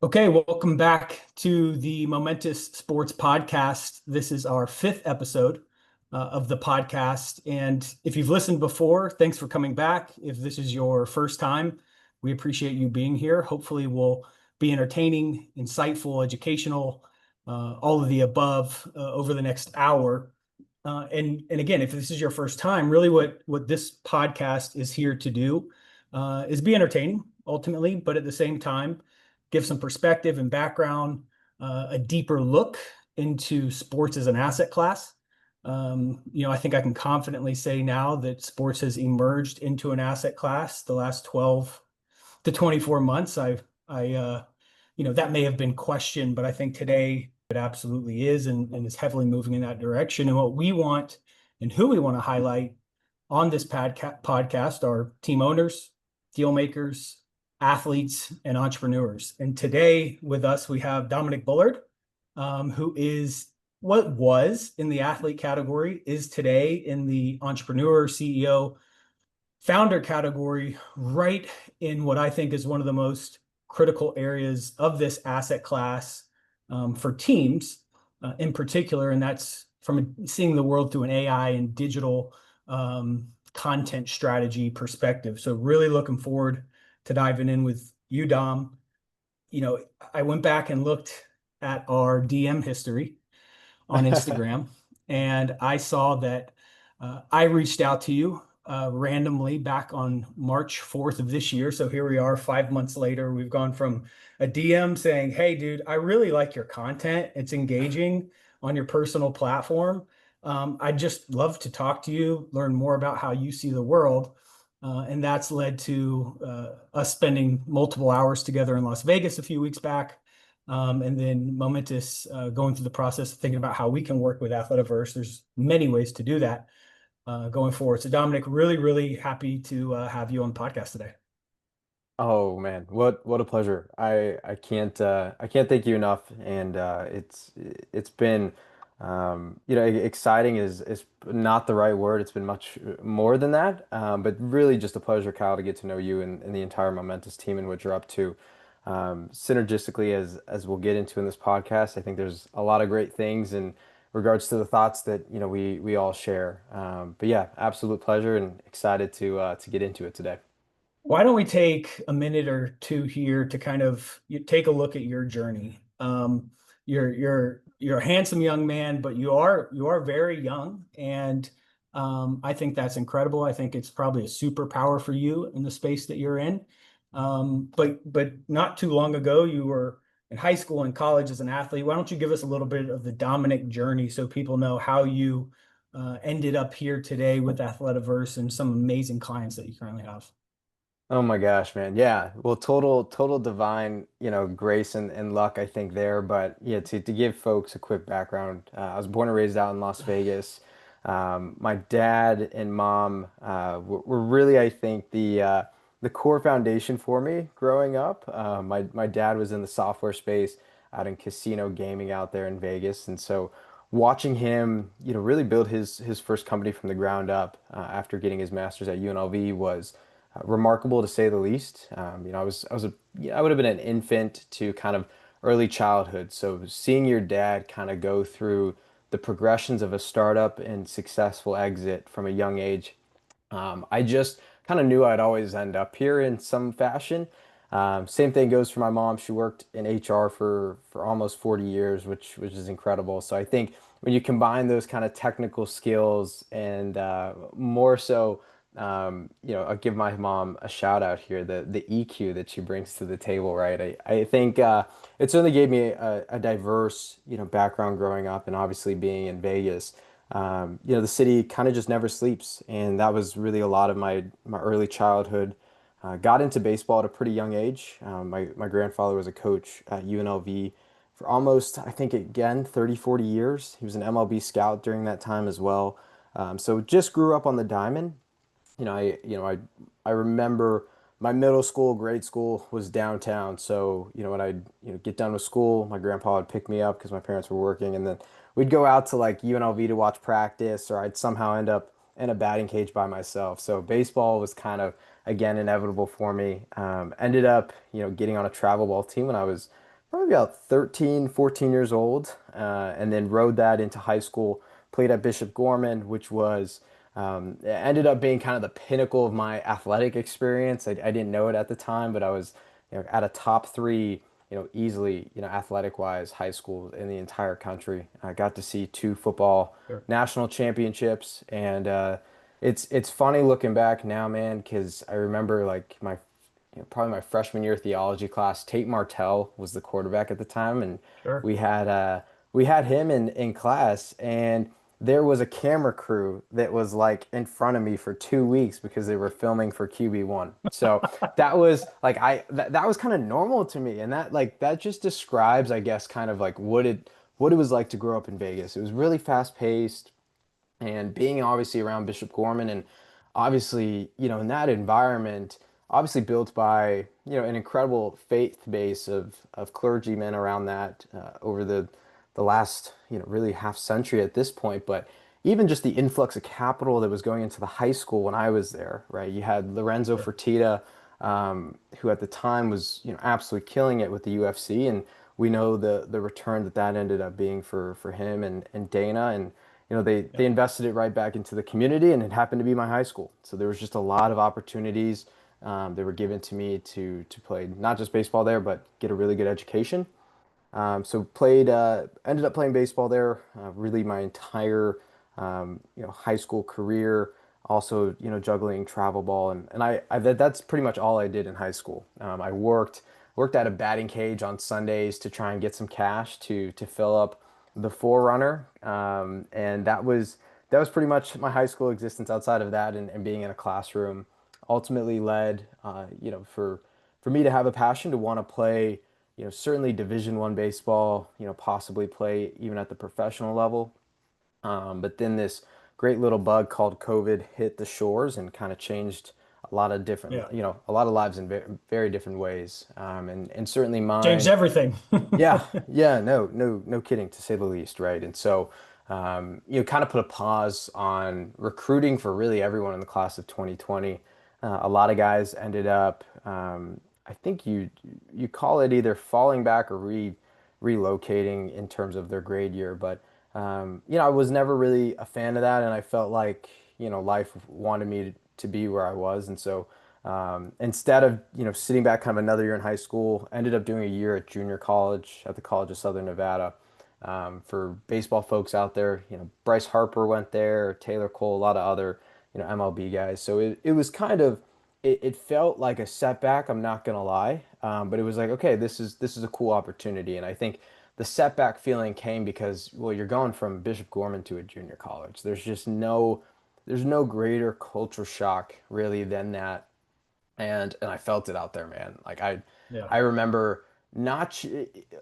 Okay, welcome back to the Momentous Sports Podcast. This is our fifth episode of the podcast. And if you've listened before, thanks for coming back. If this is your first time, we appreciate you being here. Hopefully, we'll be entertaining, insightful, educational, all of the above over the next hour. And again, if this is your first time, really what this podcast is here to do is be entertaining ultimately, but at the same time, give some perspective and background, a deeper look into sports as an asset class. I think I can confidently say now that sports has emerged into an asset class the last 12 to 24 months. That may have been questioned, but I think today it absolutely is and is heavily moving in that direction. And what we want and who we want to highlight on this podcast are team owners, deal makers, athletes, and entrepreneurs. And today with us, we have Dominyck Bullard, who is what was in the athlete category, is today in the entrepreneur, CEO, founder category, right in what I think is one of the most critical areas of this asset class for teams in particular. And that's from seeing the world through an AI and digital content strategy perspective. So really looking forward to diving in with you, Dom. I went back and looked at our DM history on Instagram, and I saw that I reached out to you randomly back on March 4th of this year. So here we are 5 months later. We've gone from a DM saying, "Hey, dude, I really like your content. It's engaging on your personal platform. I'd just love to talk to you, learn more about how you see the world." And that's led to us spending multiple hours together in Las Vegas a few weeks back. And then Momentous going through the process of thinking about how we can work with Athletiverse. There's many ways to do that going forward. So Dominyck, really, really happy to have you on the podcast today. Oh man, what a pleasure. I can't thank you enough, and it's been exciting is not the right word. It's been much more than that, but really just a pleasure, Kyle, to get to know you and the entire Momentous team and what you're up to. Synergistically, as we'll get into in this podcast, I think there's a lot of great things in regards to the thoughts that we all share. But yeah, absolute pleasure and excited to get into it today. Why don't we take a minute or two here to kind of take a look at your journey? You're a handsome young man, but you are very young, and I think that's incredible. I think it's probably a superpower for you in the space that you're in. But not too long ago, you were in high school and college as an athlete. Why don't you give us a little bit of the Dominyck journey so people know how you ended up here today with Athletiverse and some amazing clients that you currently have? Oh my gosh, man. Yeah. Well, total divine, grace and luck, I think there. But yeah, to give folks a quick background, I was born and raised out in Las Vegas. My dad and mom were really, I think, the core foundation for me growing up. My dad was in the software space out in casino gaming out there in Vegas, and so watching him, really build his first company from the ground up after getting his master's at UNLV was remarkable to say the least. I would have been an infant to kind of early childhood. So seeing your dad kind of go through the progressions of a startup and successful exit from a young age, I just kind of knew I'd always end up here in some fashion. Same thing goes for my mom. She worked in HR for almost 40 years, which is incredible. So I think when you combine those kind of technical skills and more so, I'll give my mom a shout out here, the EQ that she brings to the table, right? I think it certainly gave me a diverse, background growing up and obviously being in Vegas. The city kind of just never sleeps, and that was really a lot of my early childhood. Got into baseball at a pretty young age. My grandfather was a coach at UNLV for almost, I think, again, 30, 40 years. He was an MLB scout during that time as well. So just grew up on the diamond. I remember my middle school, grade school was downtown. So, when I'd, get done with school, my grandpa would pick me up because my parents were working, and then we'd go out to like UNLV to watch practice, or I'd somehow end up in a batting cage by myself. So baseball was kind of again inevitable for me. Ended up, getting on a travel ball team when I was probably about 13, 14 years old, and then rode that into high school. Played at Bishop Gorman, which was it ended up being kind of the pinnacle of my athletic experience. I didn't know it at the time, but I was, at a top three, easily, athletic wise, high school in the entire country. I got to see two football Sure. national championships, and it's funny looking back now, man, because I remember like probably my freshman year theology class. Tate Martell was the quarterback at the time, and Sure. we had uh we had him in class, and there was a camera crew that was like in front of me for 2 weeks because they were filming for QB1. So that was like that was kind of normal to me, and that just describes, I guess, kind of like what it was like to grow up in Vegas. It was really fast paced, and being obviously around Bishop Gorman, and obviously, in that environment, obviously built by, an incredible faith base of clergymen around that, over the last, really half century at this point. But even just the influx of capital that was going into the high school when I was there, right? You had Lorenzo Sure. Fertitta, who at the time was, absolutely killing it with the UFC, and we know the return that ended up being for him and Dana, and Yeah. they invested it right back into the community, and it happened to be my high school. So there was just a lot of opportunities that were given to me to play not just baseball there, but get a really good education. So ended up playing baseball there, really my entire, high school career. Also, juggling travel ball, and that's pretty much all I did in high school. I worked at a batting cage on Sundays to try and get some cash to fill up the Forerunner, and that was pretty much my high school existence outside of that, and being in a classroom ultimately led, for me to have a passion to want to play, certainly Division I baseball, possibly play even at the professional level. But then this great little bug called COVID hit the shores and kind of changed a lot of different, Yeah. a lot of lives in very different ways. And certainly Changed mine. everything. Yeah, yeah, no kidding, to say the least, right? And so, kind of put a pause on recruiting for really everyone in the class of 2020. A lot of guys ended up, I think you call it either falling back or relocating in terms of their grade year, but I was never really a fan of that, and I felt like, life wanted me to be where I was, and so. Instead of, sitting back kind of another year in high school, ended up doing a year at junior college at the College of Southern Nevada. For baseball folks out there, Bryce Harper went there, Taylor Cole, a lot of other, MLB guys. So it was kind of, it felt like a setback, I'm not gonna lie. But it was like, okay, this is a cool opportunity. And I think the setback feeling came because, well, you're going from Bishop Gorman to a junior college. There's no greater culture shock really than that, and I felt it out there, man. Like Yeah. I remember, not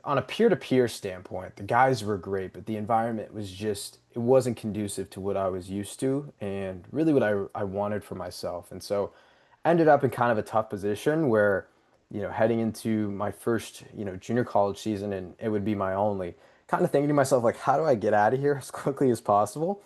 on a peer-to-peer standpoint, the guys were great, but the environment was just, it wasn't conducive to what I was used to and really what I wanted for myself. And so ended up in kind of a tough position where, heading into my first, junior college season, and it would be my only, kind of thinking to myself, like, how do I get out of here as quickly as possible?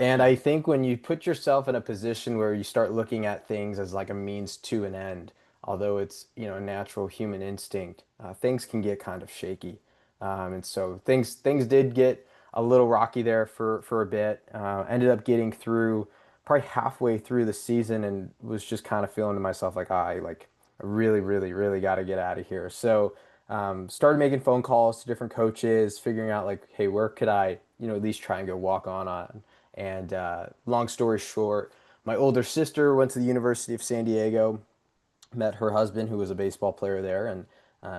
And Yeah. I think when you put yourself in a position where you start looking at things as like a means to an end, although it's, a natural human instinct, things can get kind of shaky. And so things did get a little rocky there for a bit. Ended up getting through probably halfway through the season, and was just kind of feeling to myself like, I really, really, really got to get out of here. So started making phone calls to different coaches, figuring out like, hey, where could I, at least try and go walk on. And long story short, my older sister went to the University of San Diego, met her husband, who was a baseball player there, and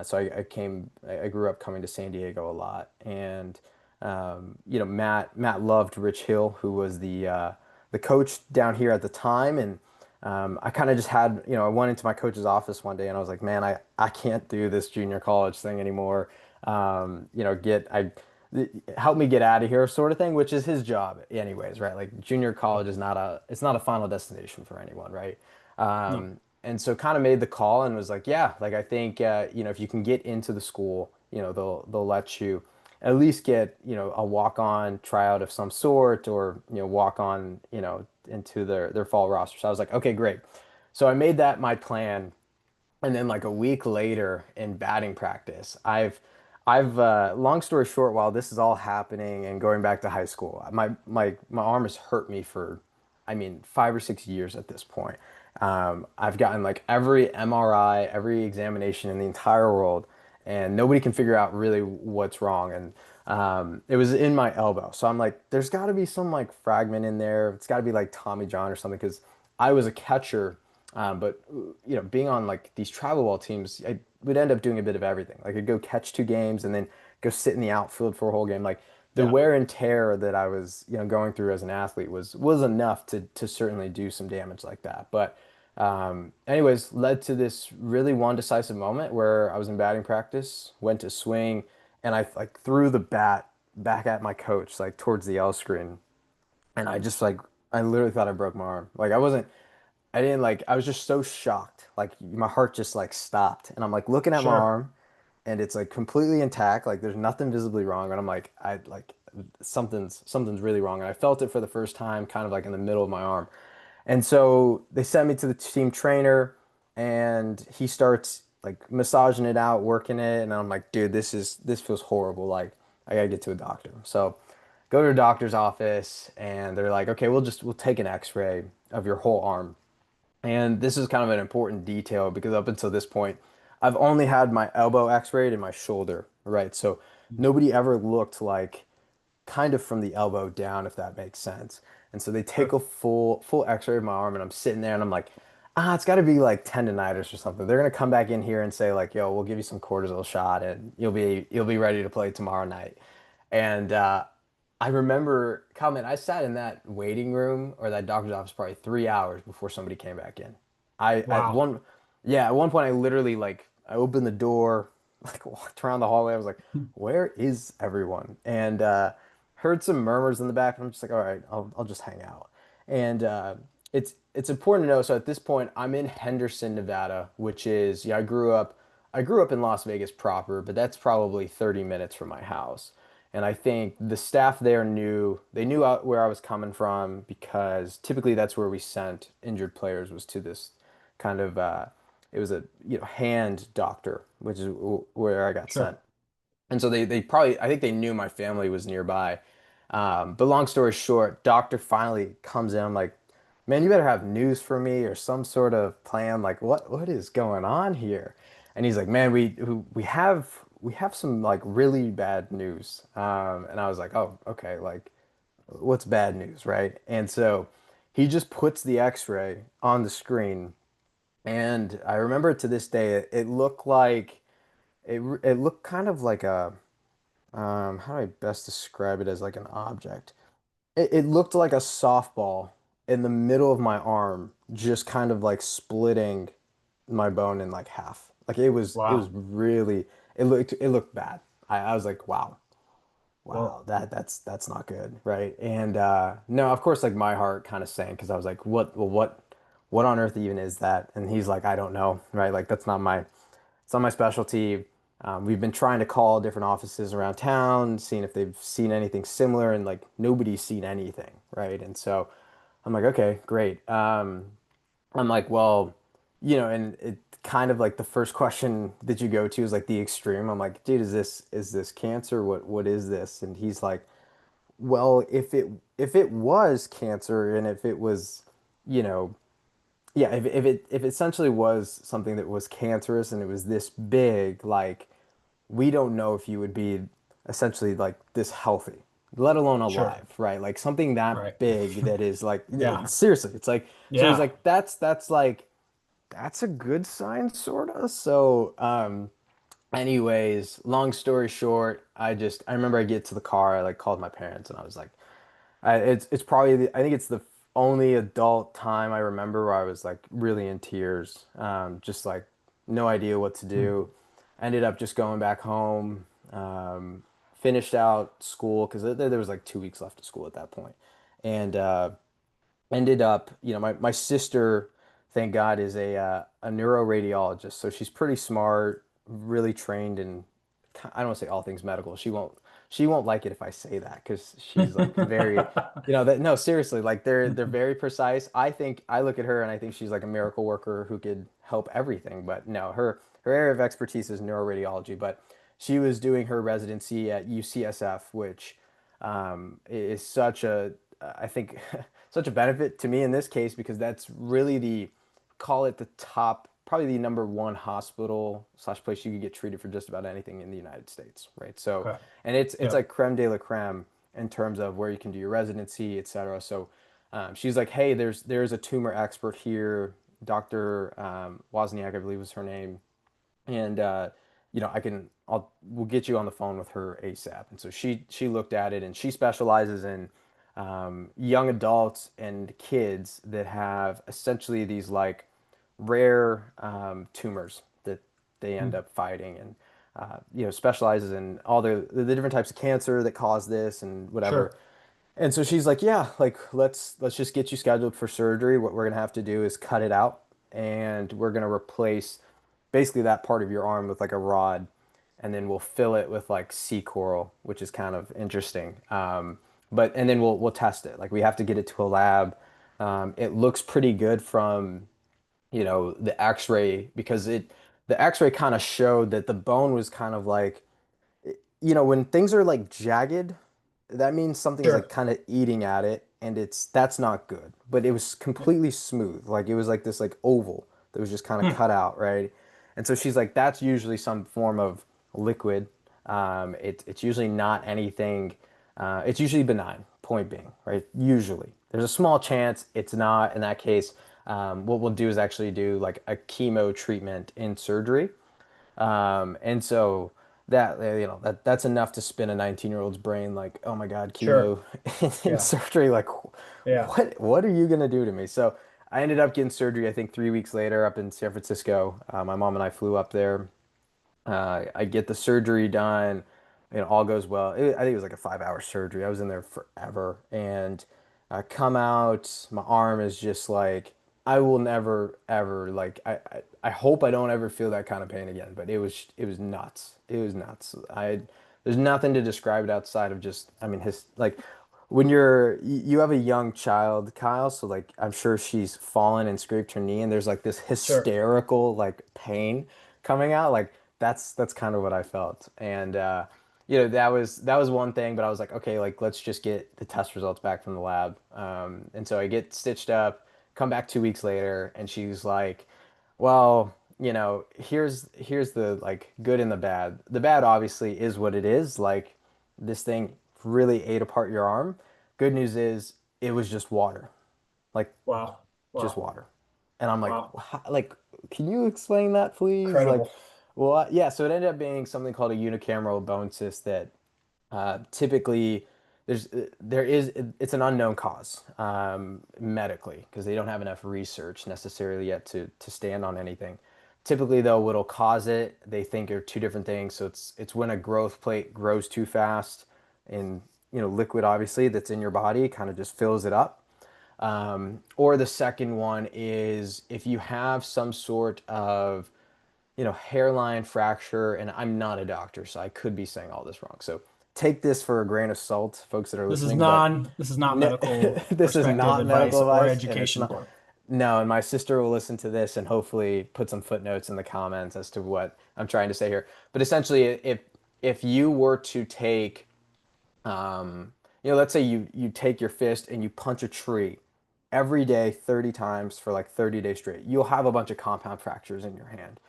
so I grew up coming to San Diego a lot. And Matt loved Rich Hill, who was the coach down here at the time, and I kind of just had, I went into my coach's office one day, and I was like, man, I can't do this junior college thing anymore. Get I help me get out of here, sort of thing, which is his job anyways, right? Like junior college is not a final destination for anyone, right? No. And so kind of made the call and was like, yeah, like I think, if you can get into the school, they'll let you at least get, a walk-on tryout of some sort, or, walk on, into their fall roster. So I was like, okay, great. So I made that my plan, and then like a week later in batting practice, I've long story short, while this is all happening and going back to high school, my arm has hurt me for, I mean, 5 or 6 years at this point. I've gotten like every MRI, every examination in the entire world, and nobody can figure out really what's wrong. And it was in my elbow, so I'm like, there's got to be some like fragment in there. It's got to be like Tommy John or something because I was a catcher. But being on like these travel ball teams, I would end up doing a bit of everything. Like I'd go catch 2 games and then go sit in the outfield for a whole game. Like the Yeah. wear and tear that I was, going through as an athlete was enough to certainly do some damage like that. But anyways, led to this really one decisive moment where I was in batting practice, went to swing, and I like threw the bat back at my coach, like towards the L screen, and I just like I literally thought I broke my arm. Like I didn't like, I was just so shocked. Like my heart just like stopped. And I'm like looking at my Sure. arm and it's like completely intact. Like there's nothing visibly wrong. And I'm like, I like something's really wrong. And I felt it for the first time, kind of like in the middle of my arm. And so they sent me to the team trainer and he starts like massaging it out, working it. And I'm like, dude, this feels horrible. Like I gotta get to a doctor. So go to a doctor's office and they're like, okay, we'll take an x-ray of your whole arm. And this is kind of an important detail because up until this point, I've only had my elbow x-rayed and my shoulder, right? So nobody ever looked like kind of from the elbow down, if that makes sense. And so they take Sure. a full x-ray of my arm and I'm sitting there and I'm like, it's got to be like tendonitis or something. They're gonna come back in here and say like, yo, we'll give you some cortisol shot and you'll be ready to play tomorrow night. And I remember, Calvin, I sat in that waiting room or that doctor's office probably 3 hours before somebody came back in. Wow. Yeah, at one point I literally like I opened the door, like walked around the hallway. I was like, where is everyone? And heard some murmurs in the back. And I'm just like, all right, I'll just hang out. And it's important to know. So at this point, I'm in Henderson, Nevada, which is yeah, I grew up in Las Vegas proper, but that's probably 30 minutes from my house. And I think the staff there knew where I was coming from because typically that's where we sent injured players was to this kind of it was a hand doctor, which is where I got sent. Sure. And so they probably, I think they knew my family was nearby. But long story short, doctor finally comes in. I'm like, man, you better have news for me or some sort of plan. Like, what is going on here? And he's like, man, we have some like really bad news. And I was like, oh, okay, like, what's bad news, right? And so he just puts the X-ray on the screen, and I remember to this day, it looked like it looked kind of like a how do I best describe it as like an object? It looked like a softball in the middle of my arm, just kind of like splitting my bone in like half. Like it was Wow. really it looked bad. I was like, wow, Whoa. wow, that's not good, right? And no, of course, like my heart kind of sank because I was like, what on earth even is that? And he's like, I don't know, right? Like it's not my specialty. We've been trying to call different offices around town, seeing if they've seen anything similar, and like nobody's seen anything, right? And so I'm like, okay, great. I'm like, well, and it kind of like the first question that you go to is like the extreme. I'm like, dude, is this cancer? What is this? And he's like, well, if it was cancer and if it was, you know, yeah, if it essentially was something that was cancerous and it was this big, like we don't know if you would be essentially like this healthy, let alone Sure. alive, right? Like something that Right. big that is like Yeah. seriously, it's like so he's Yeah. like that's like that's a good sign, sort of. So, anyways, long story short, I remember I get to the car, I like called my parents and I was like, it's probably I think it's the only adult time I remember where I was like really in tears, just like no idea what to Hmm. do. Ended up just going back home, finished out school because there was like 2 weeks left of school at that point, and ended up, my sister, thank God, is a neuroradiologist, so she's pretty smart, really trained in, I don't want to say all things medical. She won't like it if I say that because she's like very, that no, seriously, like they're very precise. I think I look at her and I think she's like a miracle worker who could help everything, but no, her area of expertise is neuroradiology, but she was doing her residency at UCSF, which is such a, I think, such a benefit to me in this case because that's really call it the top, probably the number one hospital slash place you could get treated for just about anything in the United States, right? So, Okay. and it's Yeah. like creme de la creme in terms of where you can do your residency, et cetera. So, she's like, hey, there's a tumor expert here, Dr. Wozniak, I believe was her name, and we'll get you on the phone with her ASAP. And so she looked at it, and she specializes in young adults and kids that have essentially these like rare tumors that they end Mm. up fighting, and specializes in all the different types of cancer that cause this and whatever. Sure. And so she's like, yeah, like let's just get you scheduled for surgery. What we're gonna have to do is cut it out, and we're gonna replace basically that part of your arm with like a rod, and then we'll fill it with like sea coral, which is kind of interesting. But and then we'll test it. Like we have to get it to a lab. It looks pretty good from the X-ray because it the X-ray kind of showed that the bone was kind of like when things are like jagged, that means something's like Sure. kind of eating at it, and that's not good. But it was Yeah. completely smooth. Like it was like this like oval that was just kind of Hmm. cut out, right? And so she's like, that's usually some form of liquid. It's usually not anything. It's usually benign, point being, right? Usually. There's a small chance it's not. In that case, what we'll do is actually do like a chemo treatment in surgery. And so that's enough to spin a 19-year-old's brain like, oh my God, Sure. chemo in Yeah. surgery, like Yeah. what are you gonna do to me? So I ended up getting surgery, I think 3 weeks later up in San Francisco. My mom and I flew up there. I get the surgery done. All goes well. I think it was like a 5-hour surgery. I was in there forever, and I come out. My arm is just like I will never ever like. I hope I don't ever feel that kind of pain again. But it was nuts. It was nuts. There's nothing to describe it outside of just. I mean, his like when you have a young child, Kyle. So like I'm sure she's fallen and scraped her knee, and there's like this Sure. hysterical like pain coming out like that's kind of what I felt. And that was one thing, but I was like, okay, like let's just get the test results back from the lab. And so I get stitched up, come back 2 weeks later, and she's like, well, here's the like good and the bad. The bad obviously is what it is. Like this thing really ate apart your arm. Good news is it was just water. Like Wow. just Wow. water. And I'm like, Wow. like, can you explain that, please? Like, Incredible. well, yeah. So it ended up being something called a unicameral bone cyst that typically it's an unknown cause medically because they don't have enough research necessarily yet to stand on anything. Typically, though, what'll cause it, they think are two different things. So it's when a growth plate grows too fast, and liquid obviously that's in your body kind of just fills it up. Or the second one is if you have some sort of, hairline fracture, and I'm not a doctor, so I could be saying all this wrong. So take this for a grain of salt, folks that are listening, but This is not no, medical this is perspective not medical advice or advice, and it's education. not. No, and my sister will listen to this and hopefully put some footnotes in the comments as to what I'm trying to say here. But essentially, if you were to take let's say you take your fist and you punch a tree every day 30 times for like 30 days straight. You'll have a bunch of compound fractures in your hand.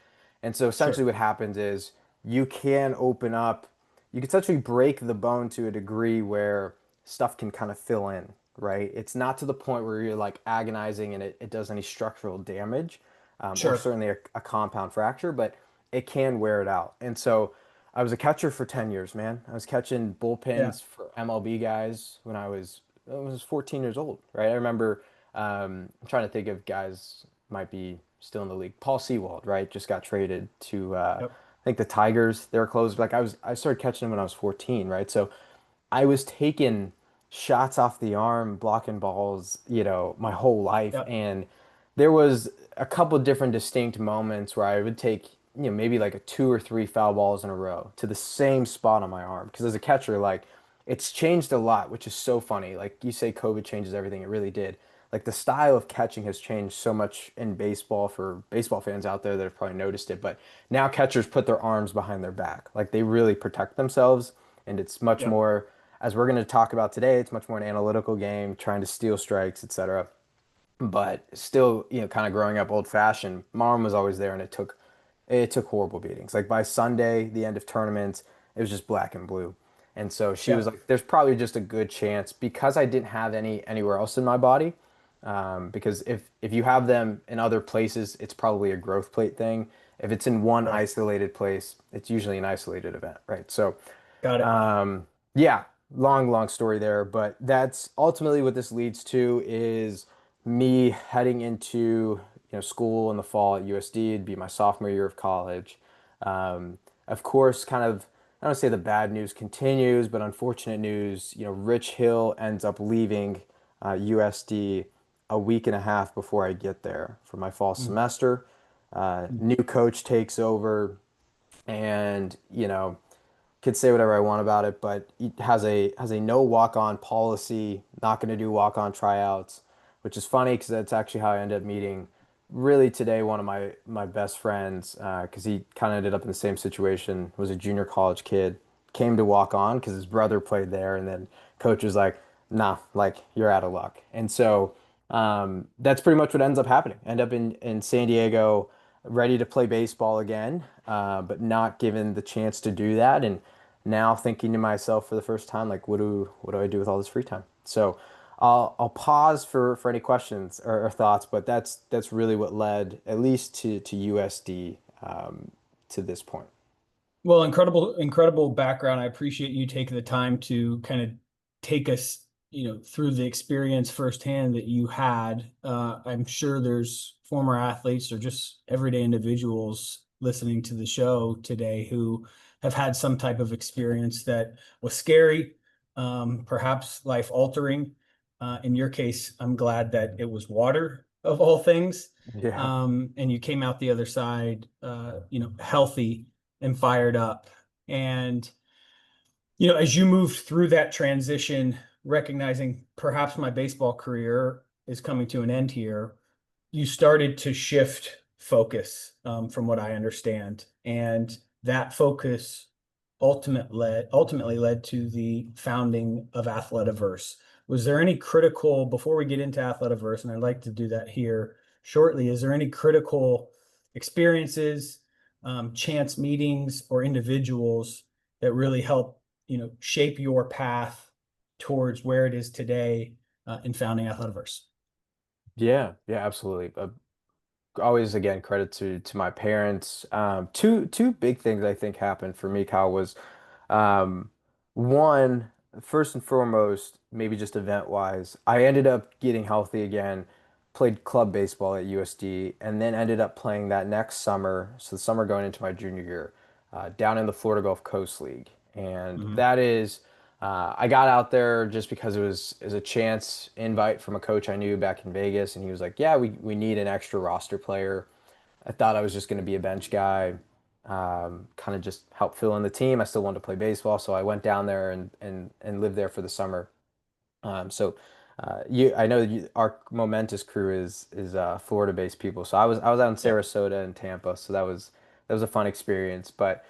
And so essentially Sure. what happens is you can open up, you can essentially break the bone to a degree where stuff can kind of fill in, right? It's not to the point where you're like agonizing and it does any structural damage, or Sure. certainly a compound fracture, but it can wear it out. And so I was a catcher for 10 years, man. I was catching Yeah. bullpens for MLB guys when I was 14 years old, right? I remember I'm trying to think of guys might be still in the league. Paul Sewald, right? Just got traded to Yep. I think the Tigers. They're closed. Like I started catching them when I was 14, right? So I was taking shots off the arm, blocking balls, my whole life. Yep. And there was a couple different distinct moments where I would take, maybe like a two or three foul balls in a row to the same spot on my arm. Because as a catcher, like it's changed a lot, which is so funny. Like you say, COVID changes everything. It really did. like the style of catching has changed so much in baseball for baseball fans out there that have probably noticed it. But now catchers put their arms behind their back. Like they really protect themselves. And it's much Yep. more, as we're going to talk about today, it's much more an analytical game, trying to steal strikes, etc. But still, kind of growing up old fashioned, mom was always there and it took horrible beatings. Like by Sunday, the end of tournaments, it was just black and blue. And so she was Yeah. like, there's probably just a good chance because I didn't have anywhere else in my body. Because if you have them in other places, it's probably a growth plate thing. If it's in one Right. isolated place, it's usually an isolated event, right? So Got it. yeah, long story there, but that's ultimately what this leads to is me heading into, school in the fall at USD. It'd be my sophomore year of college. Of course, kind of, I don't say the bad news continues, but unfortunate news, Rich Hill ends up leaving USD a week and a half before I get there for my fall Mm, semester. mm, New coach takes over and, could say whatever I want about it, but it has a no walk-on policy, not going to do walk-on tryouts, which is funny because that's actually how I ended up meeting really today one of my best friends because he kind of ended up in the same situation, was a junior college kid, came to walk on because his brother played there, and then coach was like, nah, like you're out of luck. And so that's pretty much what ends up happening. End up in San Diego, ready to play baseball again, but not given the chance to do that. And now thinking to myself for the first time, like, what do I do with all this free time? So I'll pause for any questions or thoughts, but that's really what led at least to USD to this point. Well, incredible background. I appreciate you taking the time to kind of take us, through the experience firsthand that you had. I'm sure there's former athletes or just everyday individuals listening to the show today who have had some type of experience that was scary, perhaps life altering. In your case, I'm glad that it was water of all things, Yeah. and you came out the other side, healthy and fired up. And, as you moved through that transition, recognizing perhaps my baseball career is coming to an end here, you started to shift focus, from what I understand. And that focus ultimately led to the founding of Athletiverse. Was there any critical, before we get into Athletiverse, and I'd like to do that here shortly, is there any critical experiences, chance meetings, or individuals that really help, shape your path towards where it is today, in founding Athletiverse? Yeah, absolutely. Always again credit to my parents. Two big things I think happened for me, Kyle, was um, one, first and foremost, maybe just event wise, I ended up getting healthy again, played club baseball at USD, and then ended up playing that next summer, so the summer going into my junior year, down in the Florida Gulf Coast League, and Mhm. that is. I got out there just because it was a chance invite from a coach I knew back in Vegas, and he was like, "Yeah, we need an extra roster player." I thought I was just going to be a bench guy, kind of just help fill in the team. I still wanted to play baseball, so I went down there and lived there for the summer. I know that our momentous crew is Florida-based people. So I was out in Yep. Sarasota and Tampa, so that was a fun experience. But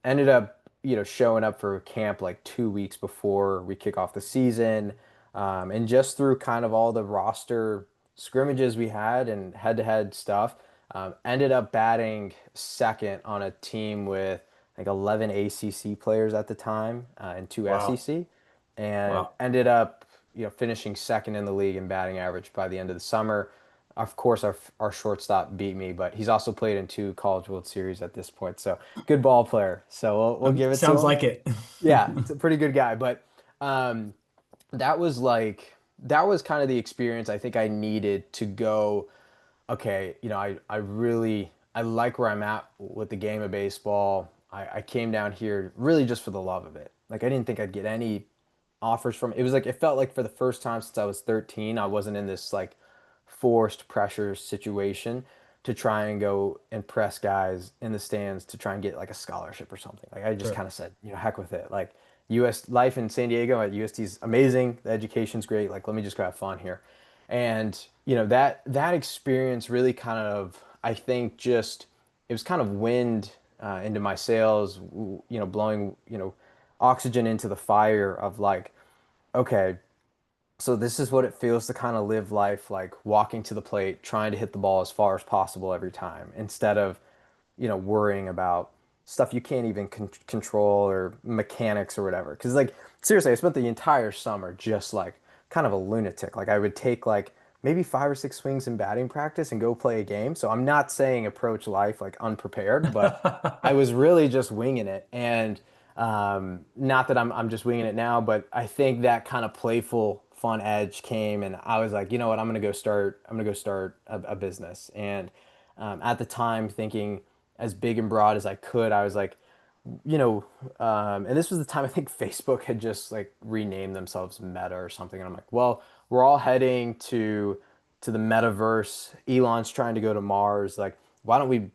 ended up showing up for camp like 2 weeks before we kick off the season, and just through kind of all the roster scrimmages we had and head-to-head stuff, ended up batting second on a team with like 11 ACC players at the time and two Wow. SEC and Wow. ended up, finishing second in the league in batting average by the end of the summer. Of course, our shortstop beat me, but he's also played in two College World Series at this point. So good ball player. So we'll give it to Sounds him. like it. Yeah, it's a pretty good guy. But um, that was kind of the experience I think I needed to go, okay, I really I like where I'm at with the game of baseball. I came down here really just for the love of it. Like I didn't think I'd get any offers from it was like it felt like for the first time since I was 13, I wasn't in this like forced pressure situation to try and go impress guys in the stands to try and get like a scholarship or something. Like I just Sure. kind of said, heck with it. Like US life in San Diego at USD is amazing. The education's great. Like let me just go have fun here. And that experience really kind of, I think, just it was kind of wind into my sails, blowing oxygen into the fire of like, okay, so this is what it feels to kind of live life like walking to the plate, trying to hit the ball as far as possible every time, instead of worrying about stuff you can't even control or mechanics or whatever. Because like seriously, I spent the entire summer just like kind of a lunatic. Like I would take like maybe 5 or 6 swings in batting practice and go play a game. So I'm not saying approach life like unprepared, but I was really just winging it. And not that I'm just winging it now, but I think that kind of playful, fun edge came, and I was like, you know what, I'm gonna go start a business. And at the time, thinking as big and broad as I could, I was like, and this was the time I think Facebook had just like renamed themselves Meta or something. And I'm like, well, we're all heading to the metaverse. Elon's trying to go to Mars. Like, why don't we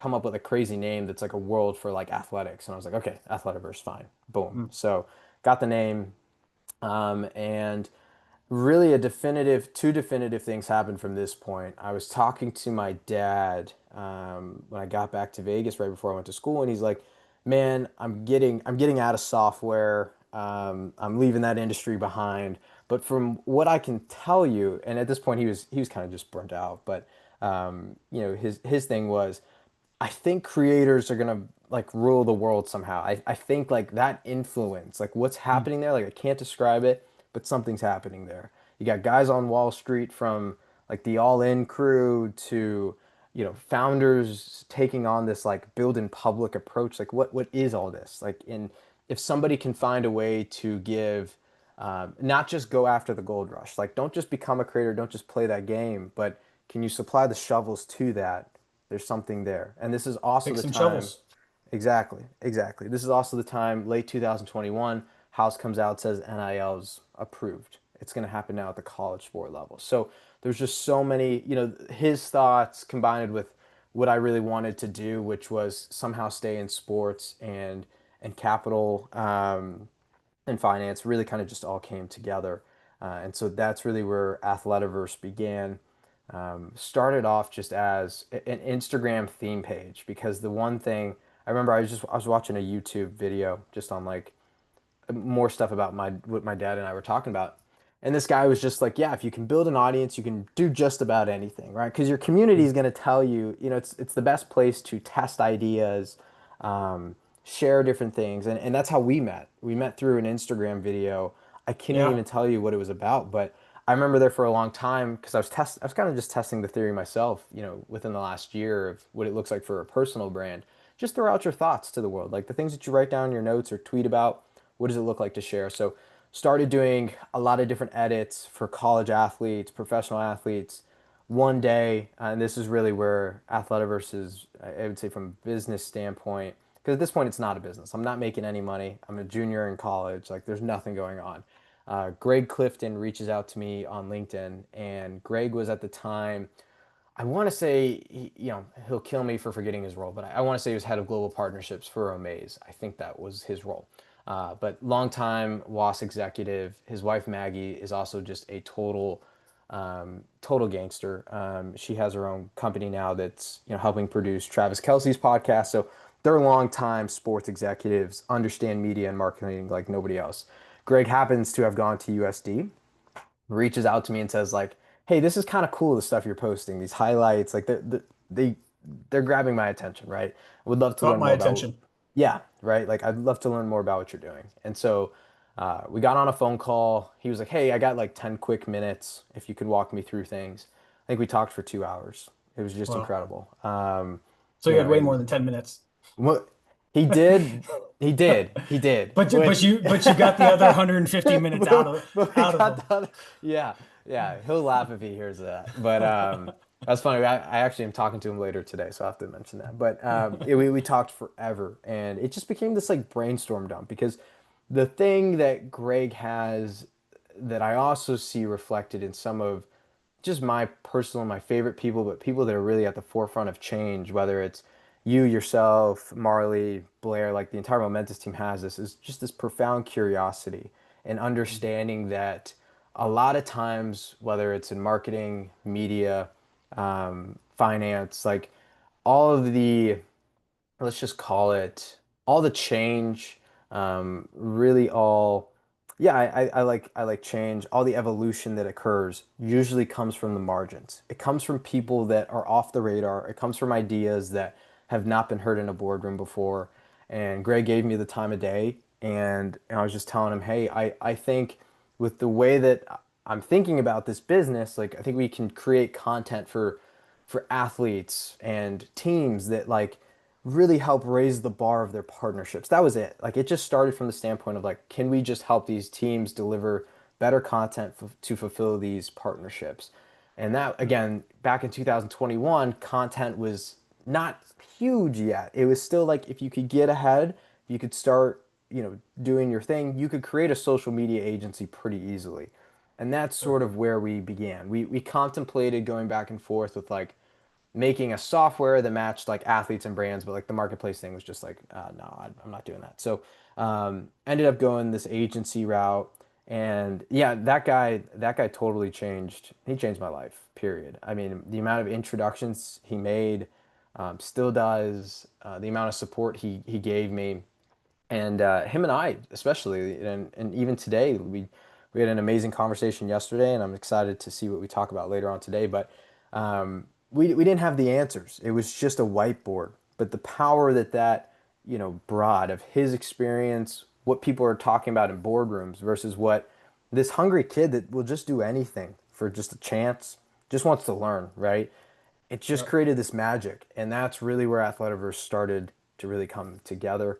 come up with a crazy name that's like a world for like athletics? And I was like, okay, Athletiverse, fine. Boom. Mm. So got the name. And really two definitive things happened from this point. I was talking to my dad when I got back to Vegas right before I went to school, and he's like, "Man, I'm getting out of software. I'm leaving that industry behind." But from what I can tell you, and at this point he was kind of just burnt out, but his thing was, I think creators are gonna like rule the world somehow. I think like that influence, like what's Mm. happening there, like I can't describe it, but something's happening there. You got guys on Wall Street from like the All In crew to, founders taking on this like build in public approach. Like what is all this? Like in if somebody can find a way to give not just go after the gold rush, like don't just become a creator, don't just play that game, but can you supply the shovels to that? There's something there. And this is also Picks the and time. shovels. Exactly, exactly. This is also the time, late 2021, House comes out, says NIL's approved. It's going to happen now at the college sport level. So there's just so many, his thoughts combined with what I really wanted to do, which was somehow stay in sports and capital and finance, really kind of just all came together. And so that's really where Athletiverse began. Started off just as an Instagram theme page, because the one thing I remember, I was watching a YouTube video just on like more stuff about my what my dad and I were talking about. And this guy was just like, yeah, if you can build an audience, you can do just about anything, right? Because your community Mm. is going to tell you, it's the best place to test ideas, share different things. And that's how we met. We met through an Instagram video. I couldn't Yeah. even tell you what it was about, but I remember there for a long time because I was kind of just testing the theory myself, within the last year of what it looks like for a personal brand. Just throw out your thoughts to the world, like the things that you write down in your notes or tweet about. What does it look like to share? So started doing a lot of different edits for college athletes, professional athletes. One day, and this is really where Athletiverse is, I would say from a business standpoint, because at this point it's not a business. I'm not making any money. I'm a junior in college. Like there's nothing going on. Greg Clifton reaches out to me on LinkedIn, and Greg was at the time, I want to say, he'll kill me for forgetting his role, but I want to say he was head of global partnerships for Omaze. I think that was his role. But longtime WAS executive. His wife Maggie is also just a total gangster. She has her own company now that's helping produce Travis Kelce's podcast. So they're longtime sports executives, understand media and marketing like nobody else. Greg happens to have gone to USD, reaches out to me and says like, "Hey, this is kind of cool, the stuff you're posting, these highlights, like they they're grabbing my attention, right? I would love to Caught learn my more about." attention. Yeah, right. Like I'd love to learn more about what you're doing. And so we got on a phone call. He was like, "Hey, I got like 10 quick minutes if you could walk me through things." I think we talked for 2 hours. It was just Wow. incredible. So you had way more And than 10 minutes. what he did, he did. But you got the other 150 minutes But we out of got them. yeah, yeah. He'll laugh if he hears that. But that's funny. I actually am talking to him later today, so I have to mention that. But we talked forever, and it just became this like brainstorm dump, because the thing that Greg has that I also see reflected in some of just my personal, my favorite people, but people that are really at the forefront of change, whether it's you yourself, Marley, Blair, like the entire Momentous team has this, is just this profound curiosity and understanding that a lot of times, whether it's in marketing, media, finance, like all of the, let's just call it all the change, really all, yeah, I like change. All the evolution that occurs usually comes from the margins. It comes from people that are off the radar. It comes from ideas that have not been heard in a boardroom before. And Greg gave me the time of day, and I was just telling him, hey, I think with the way that I'm thinking about this business, like I think we can create content for athletes and teams that like really help raise the bar of their partnerships. That was it. Like it just started from the standpoint of like, can we just help these teams deliver better content to fulfill these partnerships? And that again, back in 2021, content was not huge yet. It was still like if you could get ahead, you could start, doing your thing, you could create a social media agency pretty easily. And that's sort of where we began. We contemplated going back and forth with like making a software that matched like athletes and brands, but like the marketplace thing was just like, no, I'm not doing that. So ended up going this agency route, and yeah, that guy totally changed. He changed my life. Period. I mean, the amount of introductions he made, still does. The amount of support he gave me, and him and I especially, and even today we had an amazing conversation yesterday, and I'm excited to see what we talk about later on today. But we didn't have the answers. It was just a whiteboard, but the power that brought of his experience, what people are talking about in boardrooms versus what this hungry kid that will just do anything for just a chance, just wants to learn, right? It just Yep. created this magic, and that's really where Athletiverse started to really come together.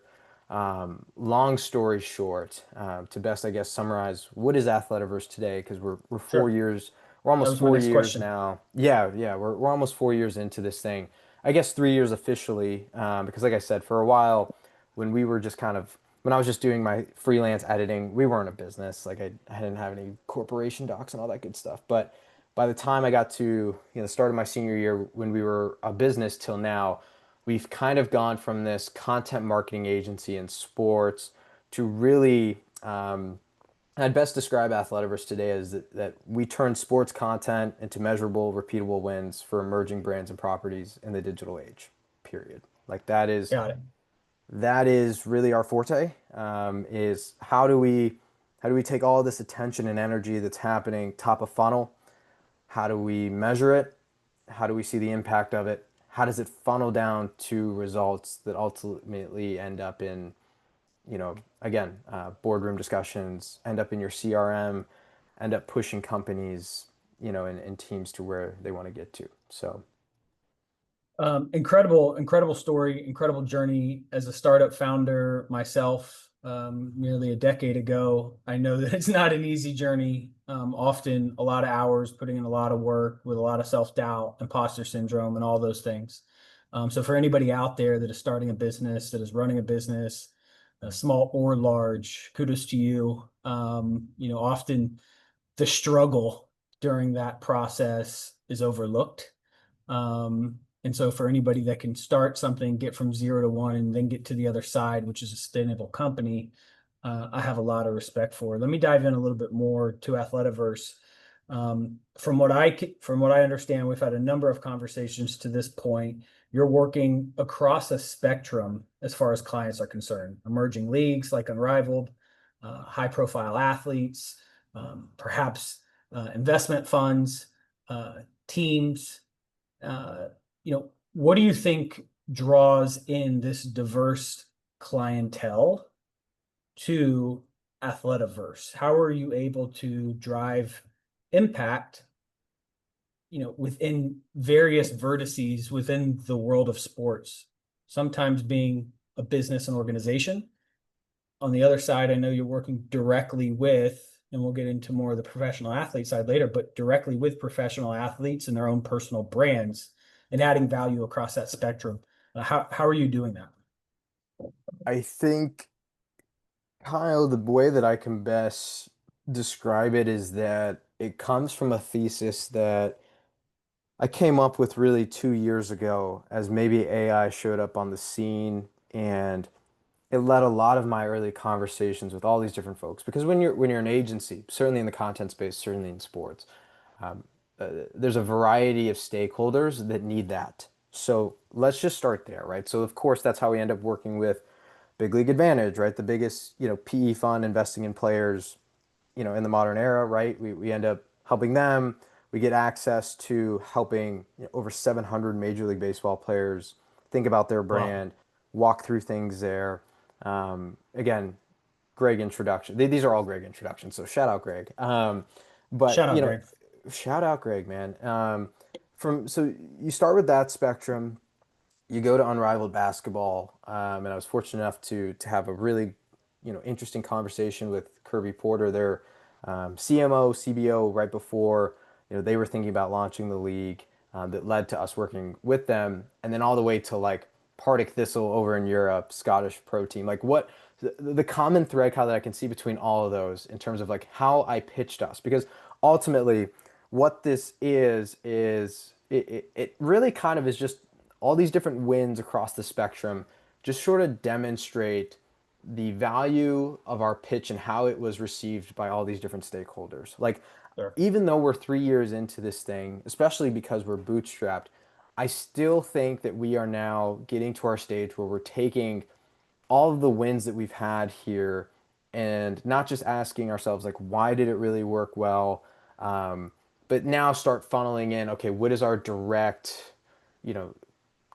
Long story short, to best, I guess, summarize what is Athletiverse today, because we're Sure. we're That almost was my four next years question. now. Yeah, we're almost 4 years into this thing. I guess 3 years officially, because like I said, for a while, when we were just kind of when I was just doing my freelance editing, we weren't a business. Like I didn't have any corporation docs and all that good stuff. But by the time I got to the start of my senior year, when we were a business till now, we've kind of gone from this content marketing agency in sports to really, I'd best describe Athletiverse today as that we turn sports content into measurable, repeatable wins for emerging brands and properties in the digital age. Period. Like Got it. that is really our forte. Is how do we take all this attention and energy that's happening top of funnel? How do we measure it? How do we see the impact of it? How does it funnel down to results that ultimately end up in, again, boardroom discussions, end up in your CRM, end up pushing companies, and teams to where they want to get to. So, Incredible story, incredible journey as a startup founder myself, nearly a decade ago. I know that it's not an easy journey. Often a lot of hours, putting in a lot of work with a lot of self-doubt, imposter syndrome, and all those things. So for anybody out there that is starting a business, that is running a business, small or large, kudos to you. Often the struggle during that process is overlooked. And so for anybody that can start something, get from 0 to 1, and then get to the other side, which is a sustainable company, I have a lot of respect for. Let me dive in a little bit more to Athletiverse. From what I understand, we've had a number of conversations to this point. You're working across a spectrum as far as clients are concerned. Emerging leagues like Unrivaled, high-profile athletes, perhaps investment funds, teams. What do you think draws in this diverse clientele to Athletiverse? How are you able to drive impact, within various vertices within the world of sports? Sometimes being a business and organization. On the other side, I know you're working directly with, and we'll get into more of the professional athlete side later, but directly with professional athletes and their own personal brands and adding value across that spectrum. How are you doing that? I think, Kyle, the way that I can best describe it is that it comes from a thesis that I came up with really 2 years ago as maybe AI showed up on the scene, and it led a lot of my early conversations with all these different folks. Because when you're an agency, certainly in the content space, certainly in sports, um, there's a variety of stakeholders that need that. So let's just start there, right? So of course that's how we end up working with Big League Advantage, right? The biggest, PE fund investing in players, in the modern era, right? We end up helping them. We get access to helping over 700 Major League Baseball players think about their Wow. brand, walk through things there. Again, Greg introduction. These are all Greg introductions, so shout out Greg. But Shout out, Greg. shout out Greg, man. So you start with that spectrum, you go to Unrivaled Basketball, and I was fortunate enough to have a really, interesting conversation with Kirby Porter, their CMO, CBO, right before, they were thinking about launching the league. That led to us working with them, and then all the way to like Partick Thistle over in Europe, Scottish pro team. Like what the common thread how that I can see between all of those in terms of like how I pitched us, because ultimately what this is it really kind of is just all these different wins across the spectrum just sort of demonstrate the value of our pitch and how it was received by all these different stakeholders. Like, Sure. even though we're 3 years into this thing, especially because we're bootstrapped, I still think that we are now getting to our stage where we're taking all of the wins that we've had here and not just asking ourselves, like, why did it really work well? Um, but now start funneling in, okay, what is our direct, you know,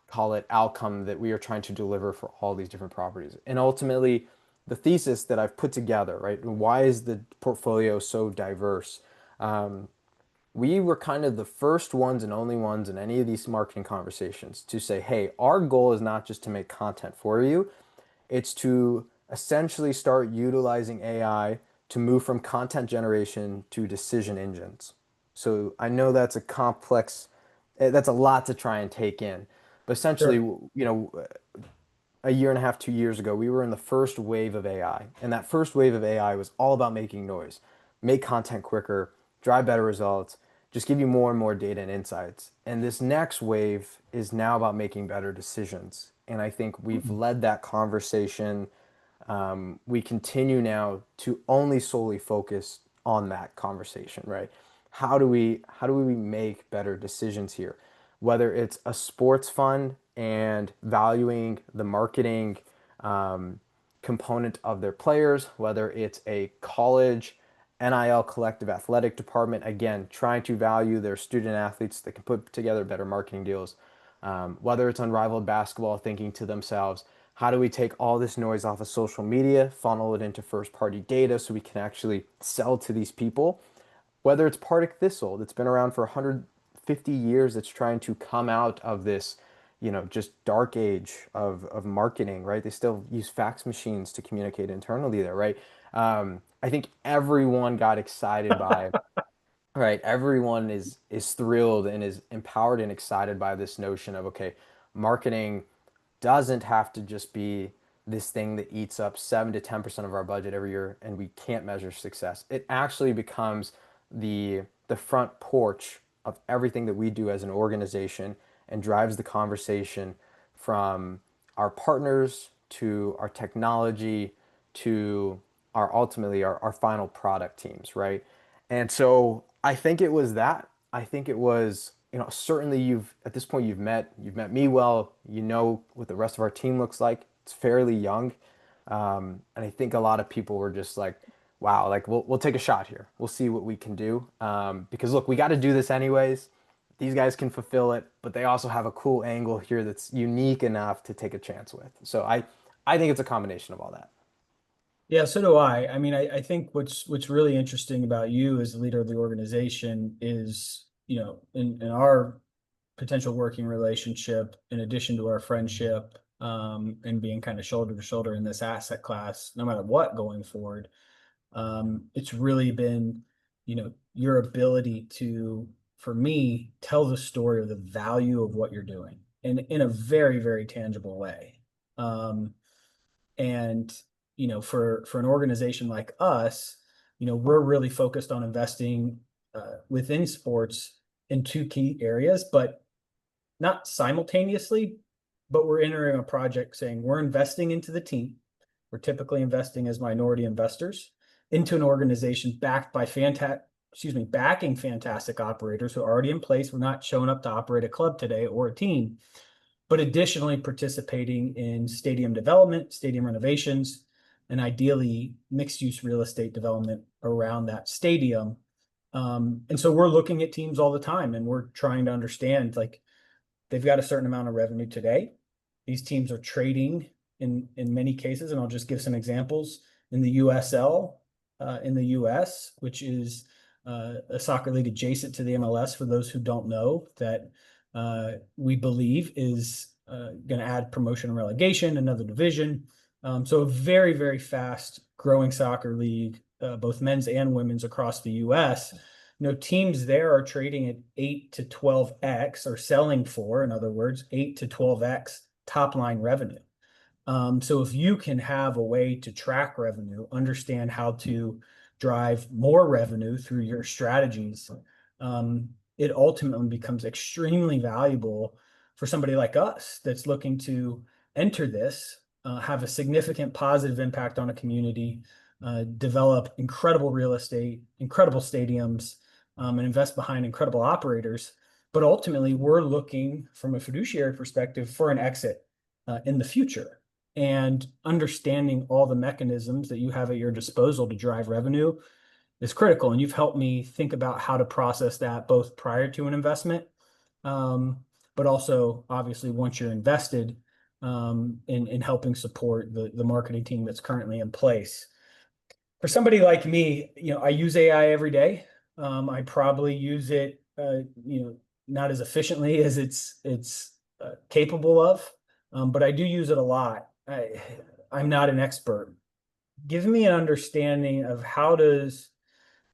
call it outcome that we are trying to deliver for all these different properties. And ultimately, the thesis that I've put together, right? Why is the portfolio so diverse? Um, we were kind of the first ones and only ones in any of these marketing conversations to say, hey, our goal is not just to make content for you, it's to essentially start utilizing AI to move from content generation to decision engines. So I know that's a complex, that's a lot to try and take in. But essentially, Sure. a year and a half, 2 years ago, we were in the first wave of AI. And that first wave of AI was all about making noise, make content quicker, drive better results, just give you more and more data and insights. And this next wave is now about making better decisions. And I think we've led that conversation. We continue now to only solely focus on that conversation, right? How do we make better decisions here? Whether it's a sports fund and valuing the marketing um, component of their players, whether it's a college NIL collective athletic department, again, trying to value their student athletes that can put together better marketing deals. Whether it's Unrivaled Basketball, thinking to themselves, how do we take all this noise off of social media, funnel it into first party data so we can actually sell to these people? Whether it's Partick Thistle that's been around for 150 years, that's trying to come out of this, just dark age of marketing, right? They still use fax machines to communicate internally there, right? I think everyone got excited by, right? Everyone is thrilled and is empowered and excited by this notion of, okay, marketing doesn't have to just be this thing that eats up 7 to 10% of our budget every year and we can't measure success. It actually becomes the front porch of everything that we do as an organization and drives the conversation from our partners to our technology to our ultimately our final product teams, right? And so I think it was that. I think it was, certainly you've at this point you've met me well, what the rest of our team looks like. It's fairly young. And I think a lot of people were just like, wow, like we'll take a shot here. We'll see what we can do. Because look, we got to do this anyways. These guys can fulfill it, but they also have a cool angle here that's unique enough to take a chance with. So I think it's a combination of all that. Yeah, so do I. I mean, I think what's really interesting about you as the leader of the organization is, in our potential working relationship, in addition to our friendship, and being kind of shoulder to shoulder in this asset class, no matter what going forward, it's really been, your ability to, for me, tell the story of the value of what you're doing in a very, very tangible way. Um, and for an organization like us, we're really focused on investing within sports in two key areas, but not simultaneously. But we're entering a project saying we're investing into the team, We're typically investing as minority investors into an organization backed by backing fantastic operators who are already in place. We're not showing up to operate a club today or a team, but additionally participating in stadium development, stadium renovations, and ideally mixed use real estate development around that stadium. And so we're looking at teams all the time and we're trying to understand, like, they've got a certain amount of revenue today. These teams are trading in many cases, and I'll just give some examples. In the USL, in the US, which is a soccer league adjacent to the MLS, for those who don't know, that we believe is going to add promotion and relegation, another division. So a very, very fast growing soccer league, both men's and women's across the US. Teams there are trading at 8 to 12x, or selling for, in other words, 8 to 12x top line revenue. So if you can have a way to track revenue, understand how to drive more revenue through your strategies, it ultimately becomes extremely valuable for somebody like us that's looking to enter this, have a significant positive impact on a community, develop incredible real estate, incredible stadiums, and invest behind incredible operators. But ultimately, we're looking from a fiduciary perspective for an exit in the future. And understanding all the mechanisms that you have at your disposal to drive revenue is critical. And you've helped me think about how to process that both prior to an investment, but also obviously once you're invested, in helping support the marketing team that's currently in place. For somebody like me, I use AI every day. I probably use it, not as efficiently as it's capable of, but I do use it a lot. I'm not an expert. Give me an understanding of how does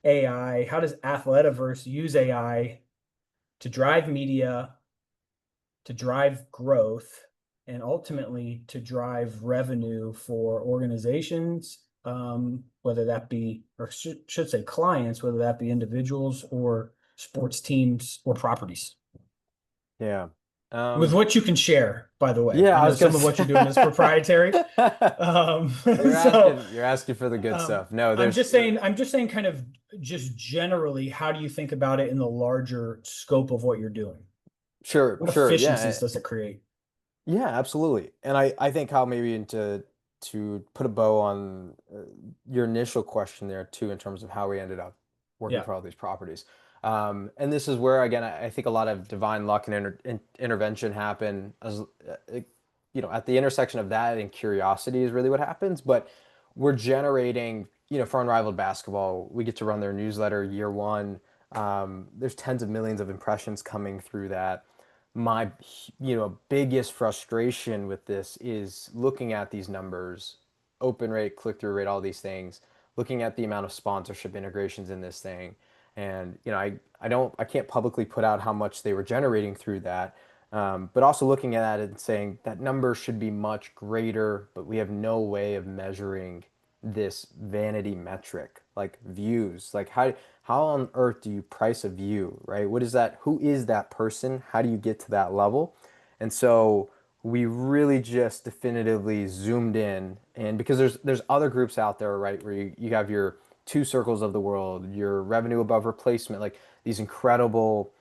Athletiverse use AI to drive media, to drive growth, and ultimately to drive revenue for organizations, whether that be, or should say clients, whether that be individuals or sports teams or properties. Yeah. With what you can share, by the way. Yeah, I I know was gonna some of what you're doing is say. proprietary. You're So asking for the good stuff. No, I'm there's just saying kind of just generally, how do you think about it in the larger scope of what you're doing? sure, What sure, efficiencies yeah. does it create? Yeah, absolutely. And I think how maybe to put a bow on your initial question there too, in terms of how we ended up working Yeah. for all these properties. And this is where again I think a lot of divine luck and intervention happen as at the intersection of that and curiosity is really what happens. But we're generating, for Unrivaled Basketball, we get to run their newsletter year one. There's tens of millions of impressions coming through that. My biggest frustration with this is looking at these numbers, open rate, click-through rate, all these things, looking at the amount of sponsorship integrations in this thing. And I can't publicly put out how much they were generating through that, but also looking at it and saying that number should be much greater, but we have no way of measuring this vanity metric like views. Like how on earth do you price a view, right? What is that? Who is that person? How do you get to that level? And so we really just definitively zoomed in, and because there's other groups out there, right, where you have your two circles of the world, your revenue above replacement, like these incredible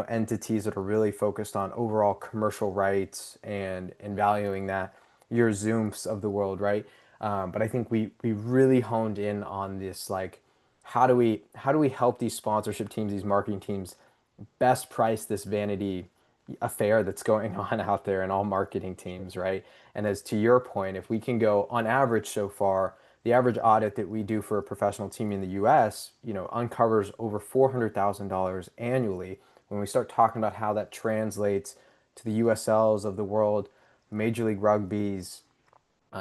entities that are really focused on overall commercial rights and valuing that, your Zooms of the world, right? But I think we really honed in on this, like, how do we help these sponsorship teams, these marketing teams, best price this vanity affair that's going on out there in all marketing teams, right? And as to your point, if we can go on average so far, the average audit that we do for a professional team in the US, uncovers over $400,000 annually. When we start talking about how that translates to the USLs of the world, Major League Rugby's,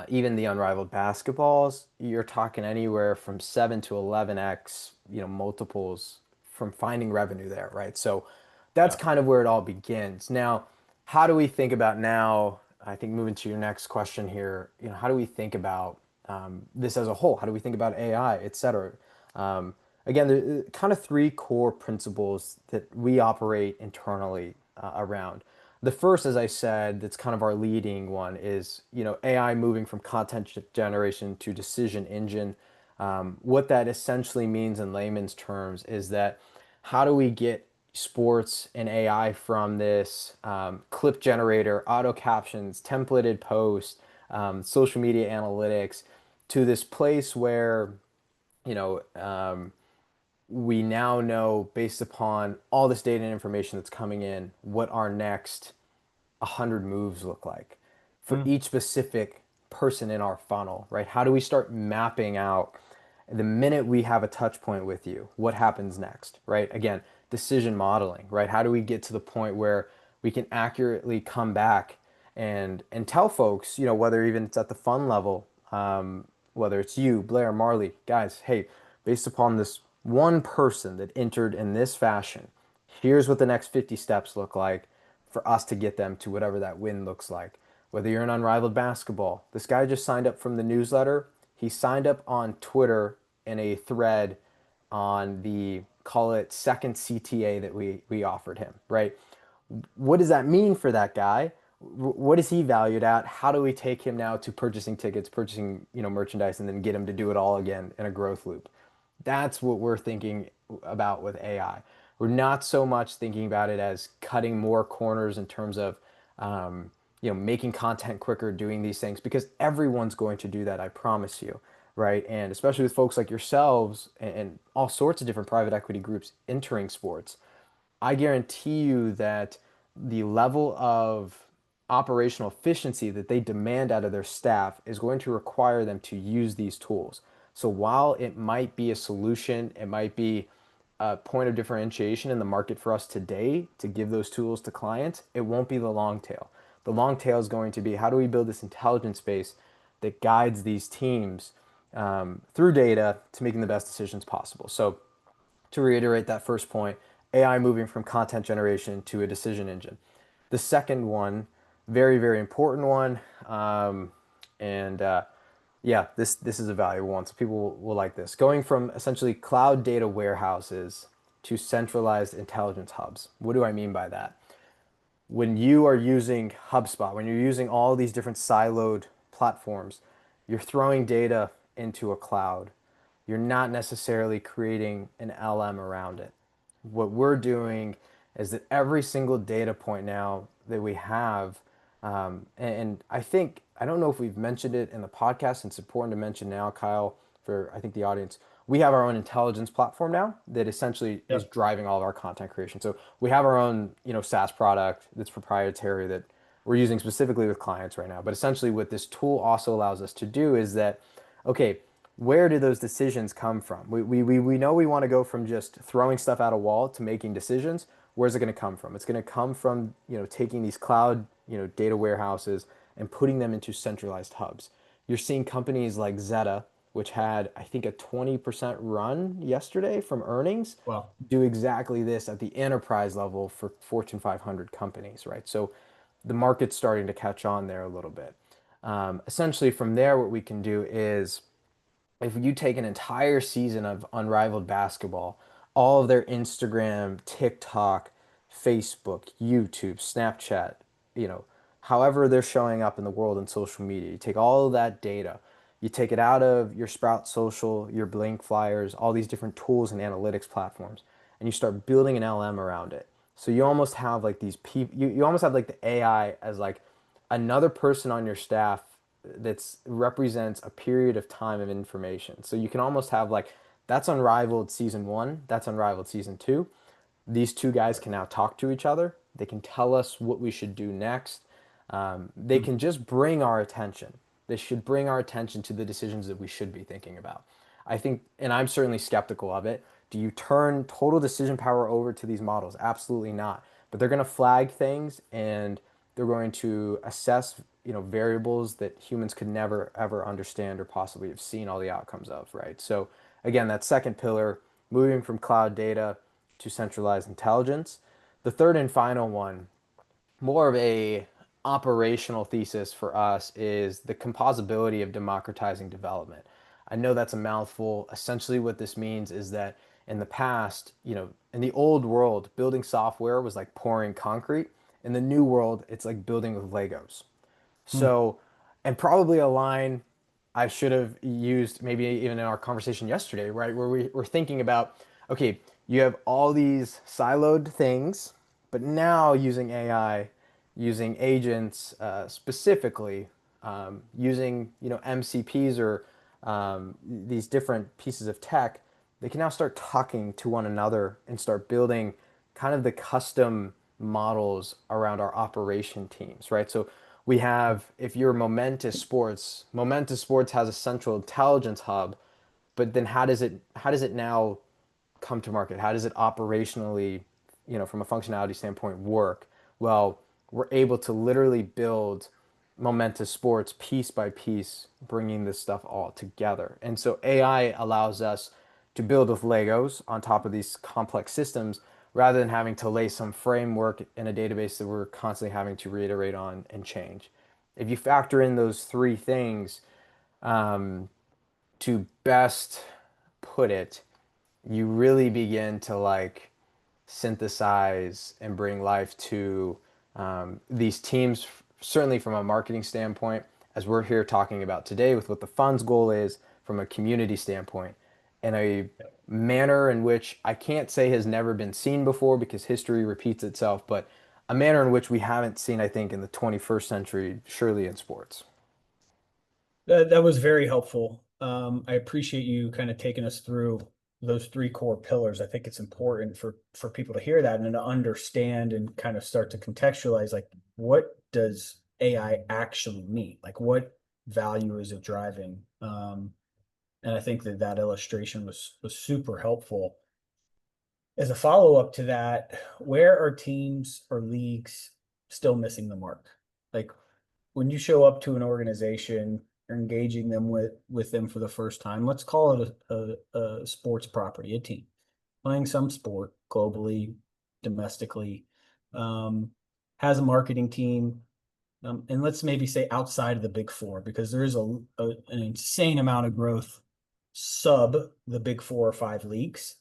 even the Unrivaled Basketballs, you're talking anywhere from 7 to 11x, multiples from finding revenue there, right? So that's Yeah. kind of where it all begins. Now, how do we think about now? I think moving to your next question here, how do we think about this as a whole? How do we think about AI, et cetera? Again, there are kind of three core principles that we operate internally around. The first, as I said, that's kind of our leading one is, AI moving from content generation to decision engine. What that essentially means in layman's terms is that how do we get sports and AI from this clip generator, auto captions, templated posts, social media analytics to this place where, you know, um, we now know based upon all this data and information that's coming in, what our next 100 moves look like for Mm, each specific person in our funnel, right? How do we start mapping out the minute we have a touch point with you, what happens next, right? Again, decision modeling, right? How do we get to the point where we can accurately come back and tell folks, whether even it's at the fund level, whether it's you, Blair, Marley, guys, hey, based upon this one person that entered in this fashion, here's what the next 50 steps look like for us to get them to whatever that win looks like. Whether you're in unrivaled basketball, this guy just signed up from the newsletter. He signed up on Twitter in a thread on the, call it, second CTA that we offered him, right? What does that mean for that guy? What is he valued at? How do we take him now to purchasing tickets, purchasing, merchandise, and then get him to do it all again in a growth loop? That's what we're thinking about with AI. We're not so much thinking about it as cutting more corners in terms of, making content quicker, doing these things, because everyone's going to do that, I promise you, right? And especially with folks like yourselves and all sorts of different private equity groups entering sports, I guarantee you that the level of operational efficiency that they demand out of their staff is going to require them to use these tools. So while it might be a solution, it might be a point of differentiation in the market for us today to give those tools to clients, it won't be the long tail. The long tail is going to be how do we build this intelligence base that guides these teams through data to making the best decisions possible. So to reiterate that first point, AI moving from content generation to a decision engine. The second one, very, very important one, and yeah, this is a valuable one, so people will like this. Going from essentially cloud data warehouses to centralized intelligence hubs. What do I mean by that? When you are using HubSpot, when you're using all these different siloed platforms, you're throwing data into a cloud. You're not necessarily creating an LM around it. What we're doing is that every single data point now that we have, and I think, I don't know if we've mentioned it in the podcast, and it's important to mention now, Kyle, for I think the audience, we have our own intelligence platform now that essentially is yep. driving all of our content creation. So we have our own, SaaS product that's proprietary that we're using specifically with clients right now. But essentially what this tool also allows us to do is that, okay, where do those decisions come from? We know we want to go from just throwing stuff at a wall to making decisions. Where's it going to come from? It's going to come from, taking these cloud, data warehouses and putting them into centralized hubs. You're seeing companies like Zeta, which had, I think, a 20% run yesterday from earnings, Well, do exactly this at the enterprise level for Fortune 500 companies, right? So the market's starting to catch on there a little bit. Essentially, from there, what we can do is if you take an entire season of unrivaled basketball, all of their Instagram, TikTok, Facebook, YouTube, Snapchat, you know, however they're showing up in the world in social media, you take all of that data, you take it out of your Sprout Social, your Blink Flyers, all these different tools and analytics platforms, and you start building an LM around it. So you almost have like these people, you almost have like the AI as like another person on your staff that's represents a period of time of information. So you can almost have like that's unrivaled season one, that's unrivaled season two. These two guys can now talk to each other. They can tell us what we should do next. They mm, can just bring our attention. They should bring our attention to the decisions that we should be thinking about. I think, and I'm certainly skeptical of it. Do you turn total decision power over to these models? Absolutely not. But they're going to flag things and they're going to assess, variables that humans could never ever understand or possibly have seen all the outcomes of, right? So again, that second pillar, moving from cloud data to centralized intelligence. The third and final one, more of a operational thesis for us, is the composability of democratizing development. I know that's a mouthful. Essentially, what this means is that in the past, in the old world, building software was like pouring concrete. In the new world, it's like building with Legos. Hmm. So, and probably a line I should have used maybe even in our conversation yesterday, right? Where we were thinking about, okay, you have all these siloed things, but now using AI, using agents specifically, using MCPs or these different pieces of tech, they can now start talking to one another and start building kind of the custom models around our operation teams, right? So we have, if you're Momentous Sports has a central intelligence hub, but then how does it now come to market? How does it operationally, from a functionality standpoint, work? Well, we're able to literally build Momentous Sports piece by piece, bringing this stuff all together. And so AI allows us to build with Legos on top of these complex systems rather than having to lay some framework in a database that we're constantly having to reiterate on and change. If you factor in those three things, to best put it, you really begin to like synthesize and bring life to these teams, certainly from a marketing standpoint, as we're here talking about today with what the fund's goal is from a community standpoint, in a manner in which I can't say has never been seen before because history repeats itself, but a manner in which we haven't seen, I think, in the 21st century, surely in sports. That was very helpful. I appreciate you kind of taking us through those three core pillars. I think it's important for people to hear that and to understand and kind of start to contextualize like what does AI actually mean? Like what value is it driving? And I think that that illustration was super helpful. As a follow-up to that, where are teams or leagues still missing the mark? Like when you show up to an organization, you're engaging them with them for the first time. Let's call it a sports property, a team playing some sport globally, domestically, um, has a marketing team, and let's maybe say outside of the big four because there is an insane amount of growth sub the big four or five leagues,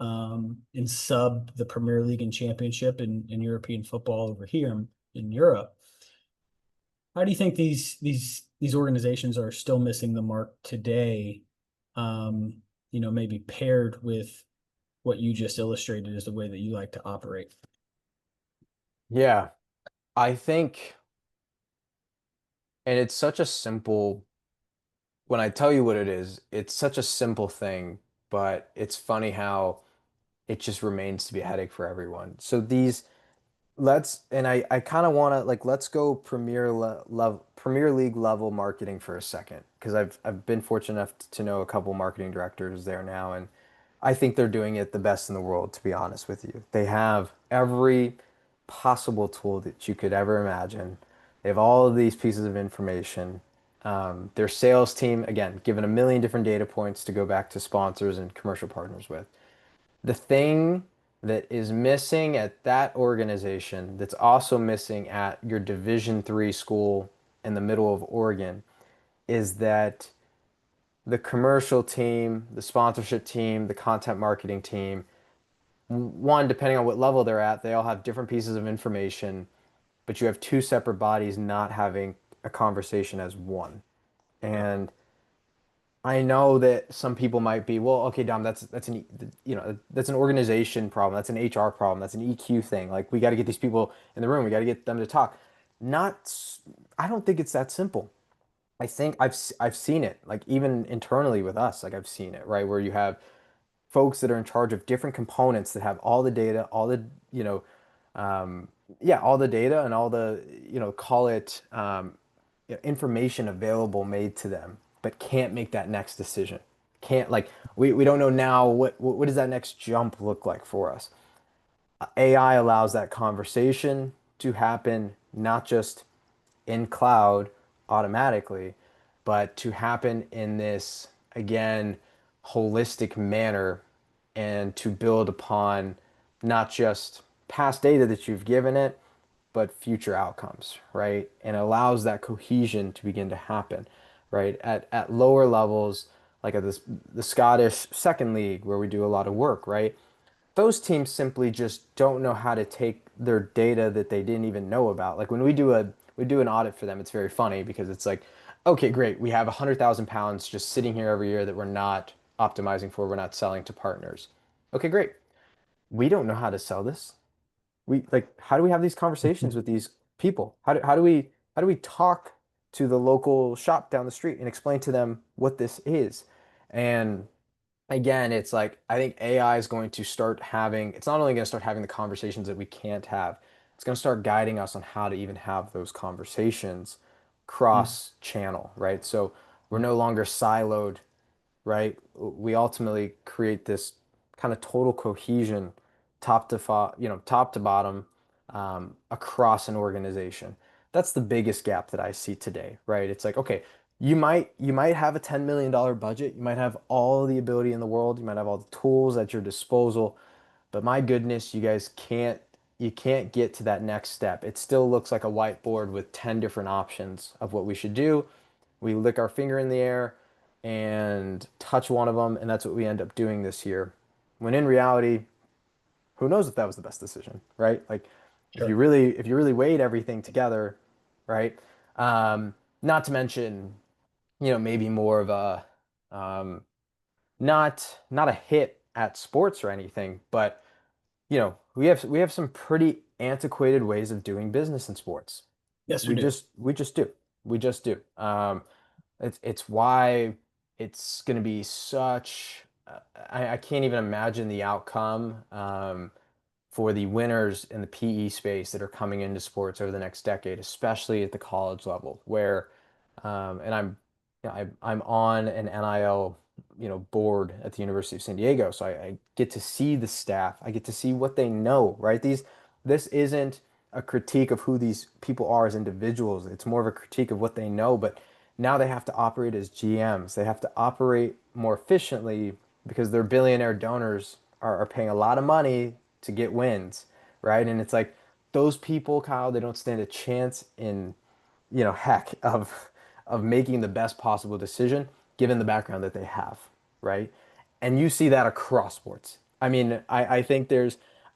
and sub the Premier League and Championship in European football over here in Europe. How do you think these organizations are still missing the mark today? Maybe paired with what you just illustrated as the way that you like to operate. Yeah, I think, and it's such a simple, when I tell you what it is, it's such a simple thing, but it's funny how it just remains to be a headache for everyone. So these and I kind of want to like let's go Premier League level marketing for a second because I've been fortunate enough to know a couple marketing directors there now, and I think they're doing it the best in the world, to be honest with you. They have every possible tool that you could ever imagine. They have all of these pieces of information. Their sales team, again, given a million different data points to go back to sponsors and commercial partners with. The thing that is missing at that organization that's also missing at your Division 3 school in the middle of Oregon is that the commercial team, the sponsorship team, the content marketing team, one, depending on what level they're at, they all have different pieces of information, but you have two separate bodies not having a conversation as one. Yeah. And I know that some people might be, well, okay, Dom, that's an organization problem, that's an HR problem, that's an EQ thing. Like we got to get these people in the room, we got to get them to talk. Not, I don't think it's that simple. I think I've seen it, like even internally with us, like I've seen it, right? Where you have folks that are in charge of different components that have all the data, all the, um, yeah, all the data and all the, call it information available made to them, but can't make that next decision. Can't like we don't know now what does that next jump look like for us. AI allows that conversation to happen not just in cloud automatically, but to happen in this, again, holistic manner and to build upon not just past data that you've given it, but future outcomes, right? And allows that cohesion to begin to happen, right? At lower levels, like at the Scottish second league where we do a lot of work, right? those teams simply just don't know how to take their data that they didn't even know about. Like when we do an audit for them, it's very funny because it's like, okay, great, we have 100,000 pounds just sitting here every year that we're not optimizing for, we're not selling to partners. Okay, great. We don't know how to sell this. We like, how do we have these conversations with these people? How do we talk to the local shop down the street and explain to them what this is? And again, it's like I think AI is going to start having, it's not only going to start having the conversations that we can't have, it's going to start guiding us on how to even have those conversations Mm, cross channel, right? So we're mm, no longer siloed, right? We ultimately create this kind of total cohesion, top to bottom, across an organization. That's the biggest gap that I see today, right? It's like, okay, you might have a $10 million budget, you might have all the ability in the world, you might have all the tools at your disposal, but my goodness, you can't get to that next step. It still looks like a whiteboard with 10 different options of what we should do. We lick our finger in the air and touch one of them, and that's what we end up doing this year. When in reality, who knows if that was the best decision, right? Like sure. if you really weighed everything together, right? Not to mention, maybe more of a um, not a hit at sports or anything, but we have some pretty antiquated ways of doing business in sports. Yes, we do. We just do. We just do. It's why it's going to be such. I can't even imagine the outcome for the winners in the PE space that are coming into sports over the next decade, especially at the college level, where and I'm on an NIL board at the University of San Diego, so I get to see the staff. I get to see what they know, right? This isn't a critique of who these people are as individuals. It's more of a critique of what they know, but now they have to operate as GMs. They have to operate more efficiently because their billionaire donors are paying a lot of money to get wins, right? And it's like those people, Kyle, they don't stand a chance in, heck of making the best possible decision given the background that they have, right? And you see that across sports. I mean, I think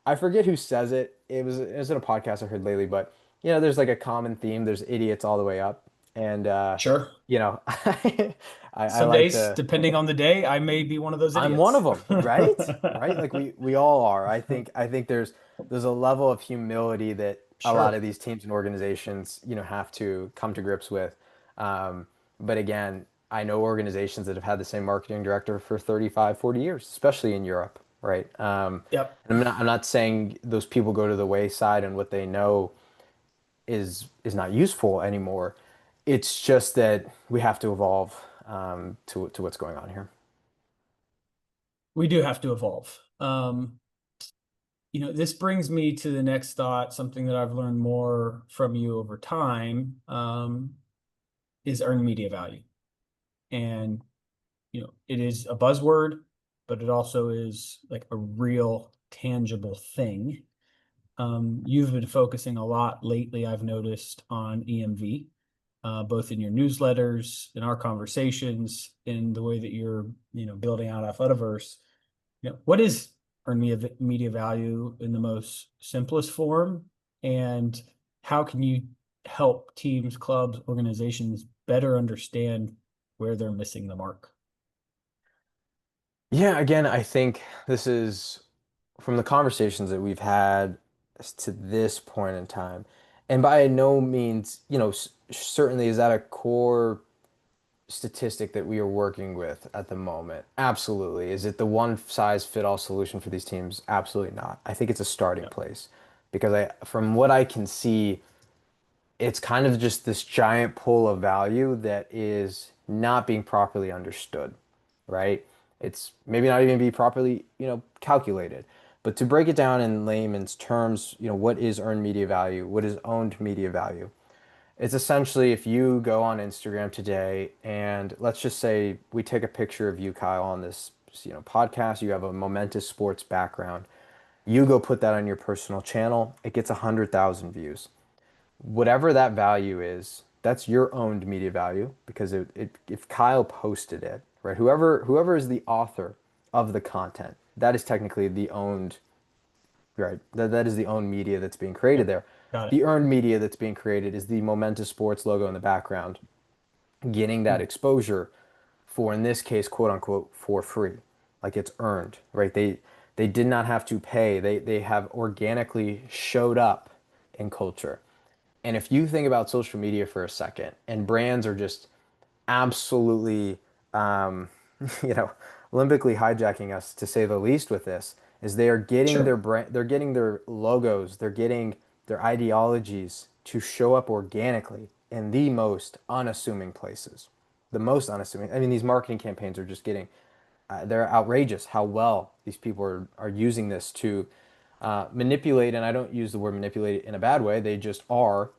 I forget who says it. It was in a podcast I heard lately, but there's like a common theme. There's idiots all the way up. And Sure. I Some like days, to depending on the day, I may be one of those I'm one of idiots. them, right? Right? Like we all are. I think there's a level of humility that a lot Sure. of these teams and organizations, have to come to grips with. But again, I know organizations that have had the same marketing director for 35, 40 years, especially in Europe, right? Yep. And I'm not saying those people go to the wayside and what they know is not useful anymore. It's just that we have to evolve to what's going on here. We do have to evolve. This brings me to the next thought, something that I've learned more from you over time, is earned media value. And, it is a buzzword, but it also is like a real tangible thing. You've been focusing a lot lately, I've noticed, on EMV, both in your newsletters, in our conversations, in the way that you're, building out Athletiverse. What is earned media value in the most simplest form? And how can you help teams, clubs, organizations better understand where they're missing the mark? Yeah, again, I think this is from the conversations that we've had to this point in time. And by no means, certainly is that a core statistic that we are working with at the moment? Absolutely. Is it the one size fit all solution for these teams? Absolutely not. I think it's a starting Yeah. place because from what I can see, it's kind of just this giant pool of value that is not being properly understood, right? It's maybe not even be properly, calculated. But to break it down in layman's terms, what is earned media value? What is owned media value? It's essentially if you go on Instagram today and let's just say we take a picture of you, Kyle, on this, podcast, you have a momentous sports background. You go put that on your personal channel, it gets 100,000 views. Whatever that value is, that's your owned media value because if Kyle posted it, right? Whoever is the author of the content, that is technically the owned, right? That is the owned media that's being created Yep. there. Got it. The earned media that's being created is the Momentous Sports logo in the background, getting that Mm. exposure for, in this case, quote unquote, for free. Like it's earned, right? They did not have to pay. They have organically showed up in culture. And if you think about social media for a second, and brands are just absolutely, um, you know, Olympically hijacking us to say the least with this, is they are getting their Sure. brand, they're getting their logos, they're getting their ideologies to show up organically in the most unassuming places. The most unassuming. I mean, these marketing campaigns are just getting, they're outrageous how well these people are using this to manipulate, and I don't use the word manipulate in a bad way. They just are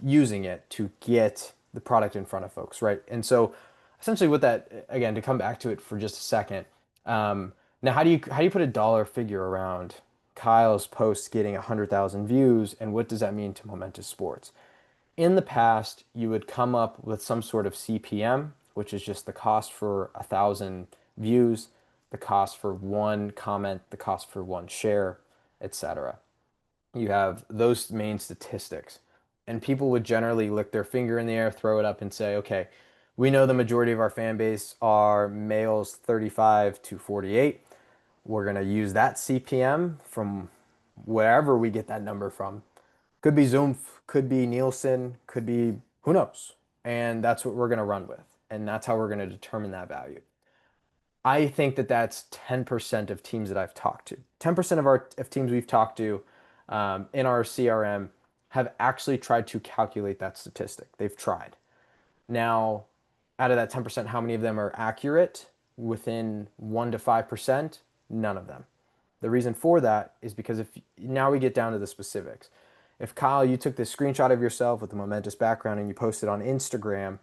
using it to get the product in front of folks, right? And so, essentially, what that again to come back to it for just a second. Now, how do you put a dollar figure around Kyle's post getting 100,000 views, and what does that mean to Momentous Sports? In the past, you would come up with some sort of CPM, which is just the cost for 1,000 views, the cost for one comment, the cost for one share, etc. You have those main statistics. And people would generally lick their finger in the air, throw it up, and say, okay, we know the majority of our fan base are males 35 to 48. We're going to use that CPM from wherever we get that number from. Could be Zoom, could be Nielsen, could be who knows. And that's what we're going to run with. And that's how we're going to determine that value. I think that that's 10% of teams that I've talked to. 10% of teams we've talked to in our CRM have actually tried to calculate that statistic. They've tried. Now, out of that 10%, how many of them are accurate within 1 to 5%? None of them. The reason for that is because if now we get down to the specifics. If Kyle, you took this screenshot of yourself with the momentous background and you posted on Instagram,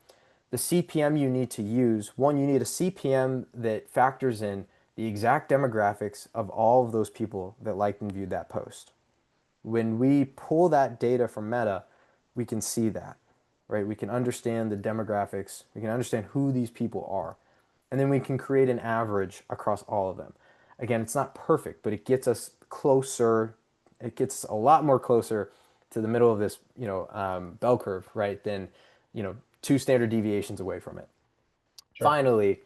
the CPM you need to use, one, you need a CPM that factors in the exact demographics of all of those people that liked and viewed that post. When we pull that data from Meta, we can see that, right? We can understand the demographics, we can understand who these people are, and then we can create an average across all of them. Again, it's not perfect, but it gets us closer. It gets a lot more closer to the middle of this, bell curve, right? Than, two standard deviations away from it. Sure. Finally,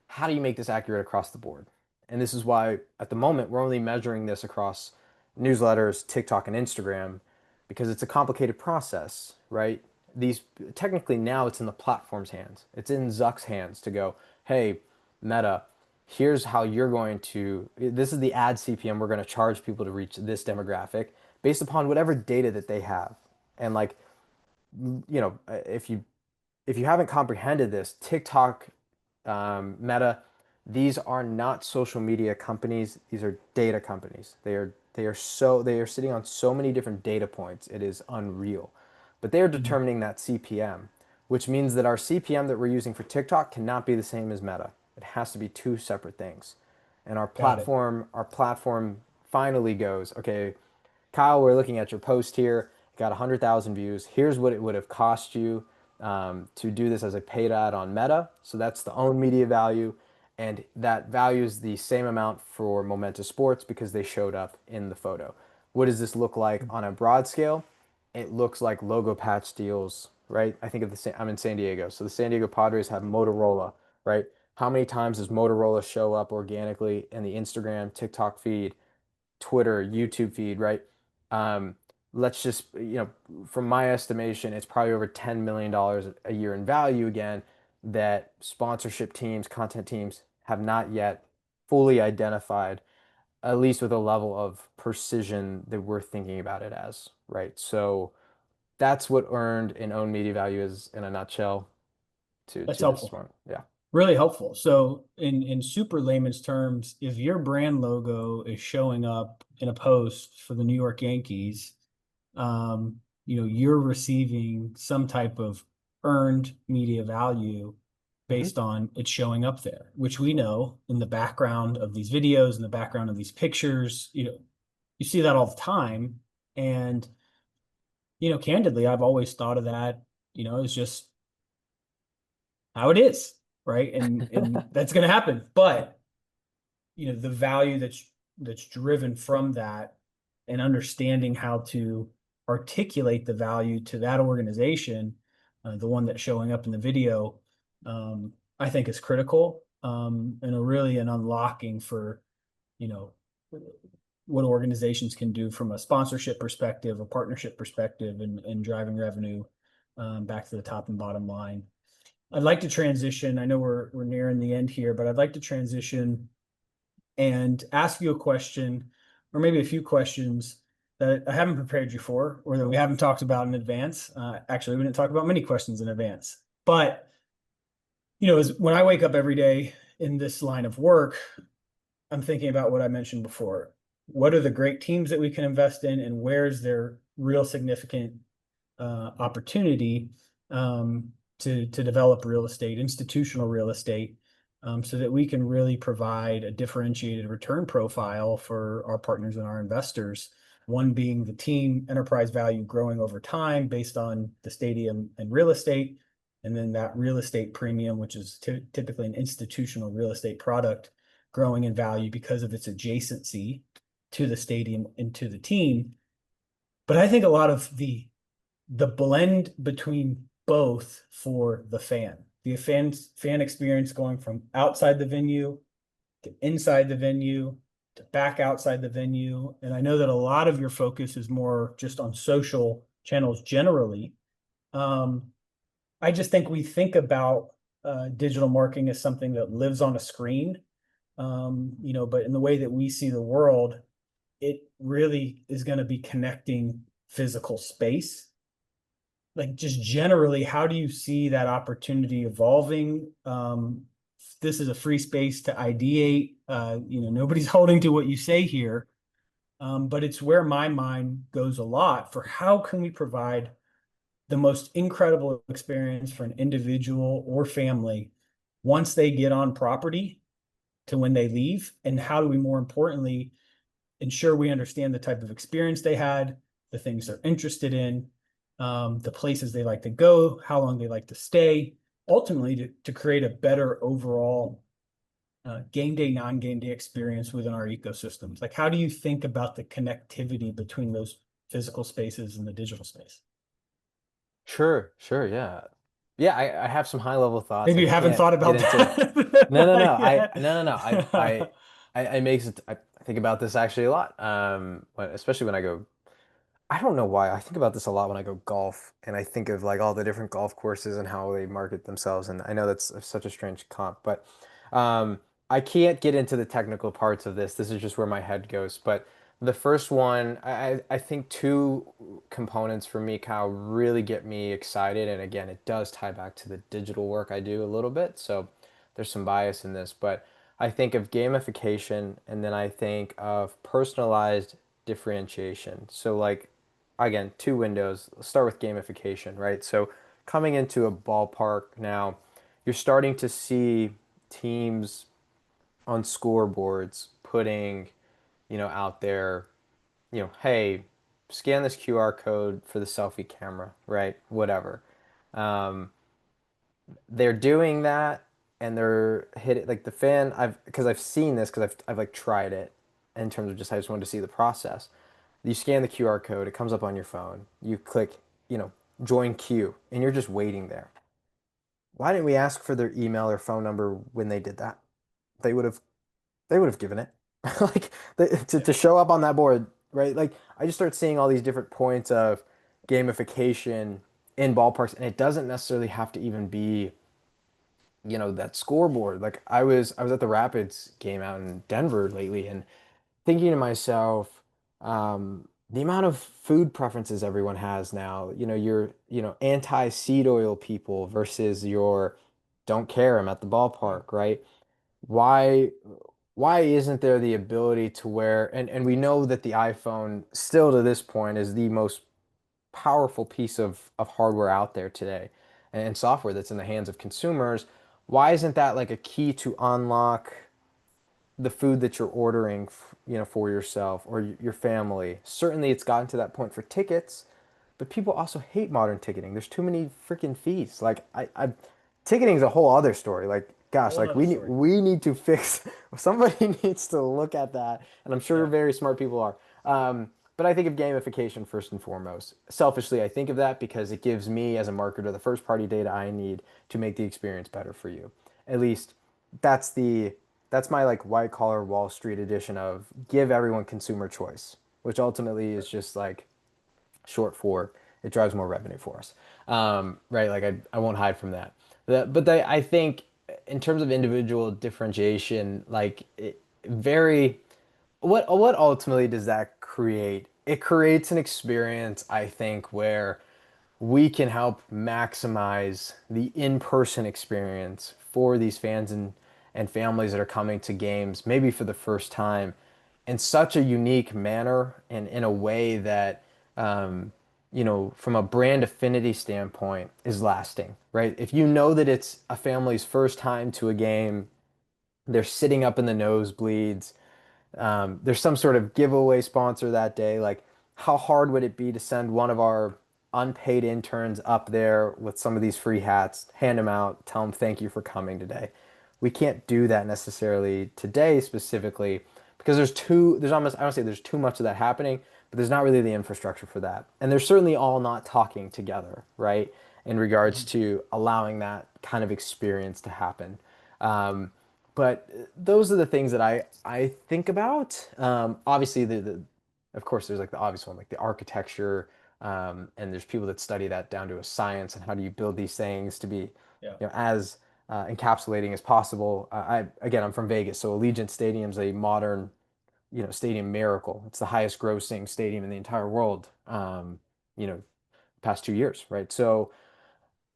how do you make this accurate across the board? And this is why at the moment we're only measuring this across newsletters, TikTok, and Instagram because it's a complicated process, right? These technically now it's in the platform's hands. It's in Zuck's hands to go, hey, Meta, here's how you're going to, this is the ad CPM we're going to charge people to reach this demographic based upon whatever data that they have. And like, if you haven't comprehended this, TikTok, Meta, these are not social media companies. These are data companies. They are sitting on so many different data points. It is unreal. But they are Mhm. determining that CPM, which means that our CPM that we're using for TikTok cannot be the same as Meta. It has to be two separate things. And Got it. our platform finally goes, okay, Kyle, we're looking at your post here. It got 100,000 views. Here's what it would have cost you to do this as a paid ad on Meta. So that's the own media value. And that value is the same amount for Momentous Sports because they showed up in the photo. What does this look like on a broad scale? It looks like logo patch deals, right? I think of I'm in San Diego. So the San Diego Padres have Motorola, right? How many times does Motorola show up organically in the Instagram, TikTok feed? Twitter, YouTube feed, right? Um, let's just, from my estimation, it's probably over $10 million a year in value again that sponsorship teams, content teams have not yet fully identified, at least with a level of precision that we're thinking about it as, right? So that's what earned and owned media value is in a nutshell That's to this helpful. one. Yeah. Really helpful. So in super layman's terms, if your brand logo is showing up in a post for the New York Yankees, you're receiving some type of earned media value Hmm. based on it showing up there, which we know in the background of these videos, in the background of these pictures, you see that all the time. And, candidly, I've always thought of that, as just how it is, right? And that's going to happen. But the value that's driven from that, and understanding how to articulate the value to that organization, the one that's showing up in the video, I think is critical, and a really an unlocking for, you know, what organizations can do from a sponsorship perspective, a partnership perspective, and driving revenue back to the top and bottom line. I'd like to transition. I know we're nearing the end here, but I'd like to transition and ask you a question, or maybe a few questions that I haven't prepared you for, or that we haven't talked about in advance. Actually, we didn't talk about many questions in advance, but when I wake up every day in this line of work, I'm thinking about what I mentioned before. What are the great teams that we can invest in, and where's their real significant opportunity to develop real estate, institutional real estate, so that we can really provide a differentiated return profile for our partners and our investors. One being the team enterprise value growing over time based on the stadium and real estate, and then that real estate premium, which is typically an institutional real estate product, growing in value because of its adjacency to the stadium and to the team. But I think a lot of the blend between both for the fan experience, going from outside the venue to inside the venue to back outside the venue. And I know that a lot of your focus is more just on social channels generally. I just think we think about digital marketing as something that lives on a screen, but in the way that we see the world, it really is going to be connecting physical space. Like, just generally, how do you see that opportunity evolving? This is a free space to ideate. Nobody's holding to what you say here, but it's where my mind goes a lot for how can we provide the most incredible experience for an individual or family once they get on property to when they leave, and how do we, more importantly, ensure we understand the type of experience they had, the things they're interested in, the places they like to go, how long they like to stay, ultimately to create a better overall game day, non-game day experience within our ecosystems. Like, how do you think about the connectivity between those physical spaces and the digital space? Sure, sure, yeah. Yeah, I have some high level thoughts. Maybe I you haven't can't thought get about into no, no, that. no. I Yeah. no, no, no. I makes it I think about this actually a lot. Especially when I go, I don't know why. I think about this a lot when I go golf, and I think of like all the different golf courses and how they market themselves. And I know that's such a strange comp, but I can't get into the technical parts of this. This is just where my head goes. But the first one, I think two components for me, Kyle, really get me excited. And again, it does tie back to the digital work I do a little bit. So there's some bias in this, but I think of gamification, and then I think of personalized differentiation. So like, again, two windows. Let's start with gamification, right? So coming into a ballpark now, you're starting to see teams on scoreboards putting, out there, hey, scan this QR code for the selfie camera, right? Whatever. Um, they're doing that, and they're hitting like the fan. I've seen this because I've like tried it in terms of just I just wanted to see the process. You scan the QR code, it comes up on your phone. You click, join queue, and you're just waiting there. Why didn't we ask for their email or phone number when they did that? They would have they would have given it. Like to show up on that board, right? Like I just start seeing all these different points of gamification in ballparks, and it doesn't necessarily have to even be, that scoreboard. Like I was at the Rapids game out in Denver lately, and thinking to myself, the amount of food preferences everyone has now, your, anti-seed oil people versus your don't care, I'm at the ballpark, right? Why why isn't there the ability to where, and we know that the iPhone still to this point is the most powerful piece of hardware out there today, and software that's in the hands of consumers. Why isn't that like a key to unlock the food that you're ordering, for yourself or your family? Certainly, it's gotten to that point for tickets, but people also hate modern ticketing. There's too many freaking fees. Like ticketing is a whole other story. Like gosh, Whole like nother story. we need to fix somebody needs to look at that, and I'm sure Yeah. very smart people are. But I think of gamification first and foremost. Selfishly, I think of that because it gives me as a marketer the first party data I need to make the experience better for you. At least that's that's my like white collar Wall Street edition of give everyone consumer choice, which ultimately is just like short for it drives more revenue for us. Right? Like I won't hide from that. I think in terms of individual differentiation, like very, what ultimately does that create? It creates an experience, I think, where we can help maximize the in-person experience for these fans and families that are coming to games, maybe for the first time, in such a unique manner and in a way that, from a brand affinity standpoint, is lasting, right? If you know that it's a family's first time to a game, they're sitting up in the nosebleeds, there's some sort of giveaway sponsor that day. Like, how hard would it be to send one of our unpaid interns up there with some of these free hats, hand them out, tell them thank you for coming today? We can't do that necessarily today specifically because there's almost, I don't say there's too much of that happening, but there's not really the infrastructure for that. And they're certainly all not talking together, right? In regards Mhm. to allowing that kind of experience to happen. Um, but those are the things that I think about. Obviously, of course, there's like the obvious one, like the architecture, and there's people that study that down to a science and how do you build these things to be, Yeah. as encapsulating as possible. I'm from Vegas, so Allegiant Stadium's a modern, stadium miracle. It's the highest grossing stadium in the entire world. You know, past 2 years, right? So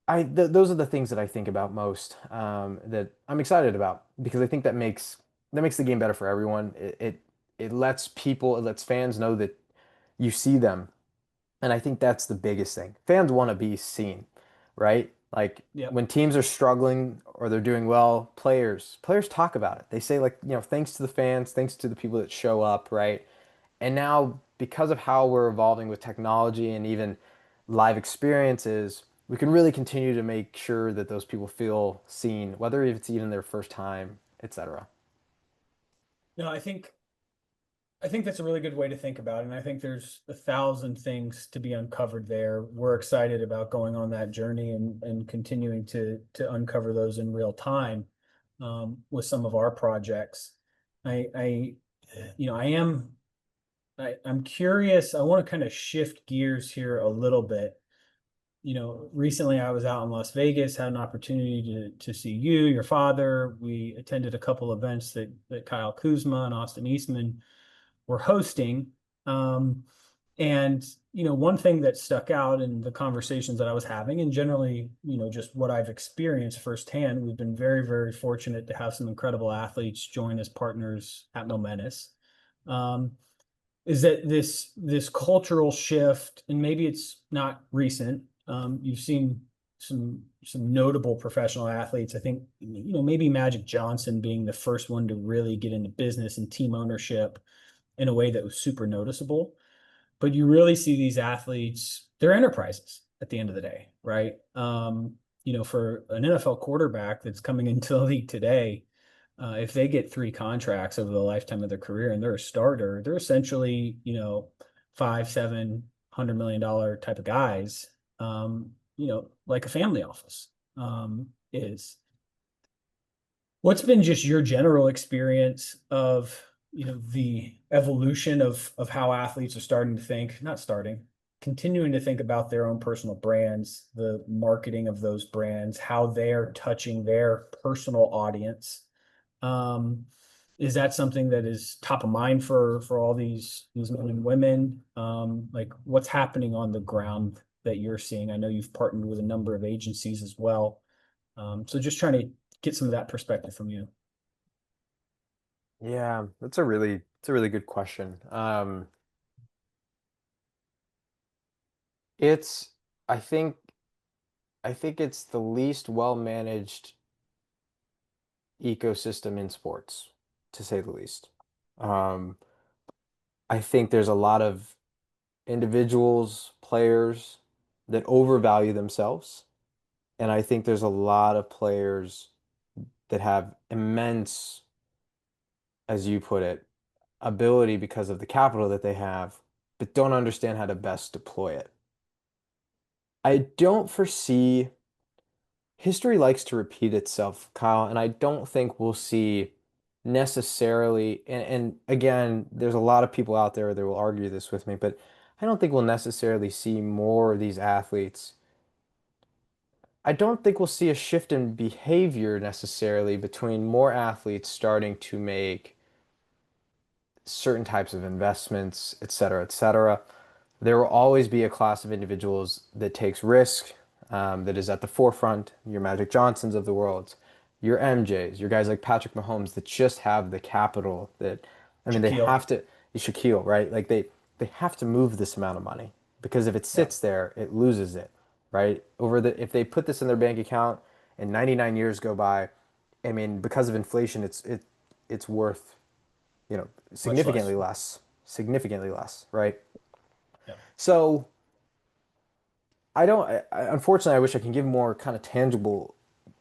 those are the things that I think about most, that I'm excited about because I think that makes the game better for everyone. It lets it lets fans know that you see them, and I think that's the biggest thing. Fans want to be seen, right? Like Yep. when teams are struggling or they're doing well, players talk about it. They say like, thanks to the fans, thanks to the people that show up, right? And now, because of how we're evolving with technology and even live experiences, we can really continue to make sure that those people feel seen, whether it's even their first time, etc. No, I think that's a really good way to think about it. And I think there's 1,000 things to be uncovered there. We're excited about going on that journey and continuing to uncover those in real time, with some of our projects. I you know, I'm curious. I want to kind of shift gears here a little bit. Recently I was out in Las Vegas, had an opportunity to see you, your father. We attended a couple events that Kyle Kuzma and Austin Eastman were hosting. Um, and one thing that stuck out in the conversations that I was having, and generally, just what I've experienced firsthand, we've been very, very fortunate to have some incredible athletes join as partners at Momentous. Um, is that this cultural shift, and maybe it's not recent. You've seen some notable professional athletes. I think maybe Magic Johnson being the first one to really get into business and team ownership in a way that was super noticeable. But you really see these athletes, they're enterprises at the end of the day, right? For an NFL quarterback that's coming into the league today, if they get 3 contracts over the lifetime of their career and they're a starter, they're essentially, five, $700 million type of guys, like a family office is. What's been just your general experience of, the evolution of how athletes are starting to think, not starting, continuing to think about their own personal brands, the marketing of those brands, how they're touching their personal audience? Um, is that something that is top of mind for all these men and women? Like what's happening on the ground that you're seeing? I know you've partnered with a number of agencies as well. So just trying to get some of that perspective from you. Yeah, it's a really good question. It's I think I think it's the least well managed ecosystem in sports, to say the least. Um, I think there's a lot of individuals, players that overvalue themselves. And I think there's a lot of players that have immense, as you put it, ability because of the capital that they have, but don't understand how to best deploy it. I don't foresee history likes to repeat itself, Kyle, and I don't think we'll see necessarily, and again, there's a lot of people out there that will argue this with me, but I don't think we'll necessarily see more of these athletes. I don't think we'll see a shift in behavior necessarily between more athletes starting to make certain types of investments, et cetera, et cetera. There will always be a class of individuals that takes risk, that is at the forefront. Your Magic Johnsons of the world, your MJs, your guys like Patrick Mahomes that just have the capital that, I mean, they Shaquille. have to, Shaquille, right? Like they have to move this amount of money because if it Yeah. sits there, it loses it, right? If they put this in their bank account and 99 years go by, I mean, because of inflation, it's worth, Much less. significantly less, right? Yeah. So I don't, unfortunately, I wish I can give more kind of tangible,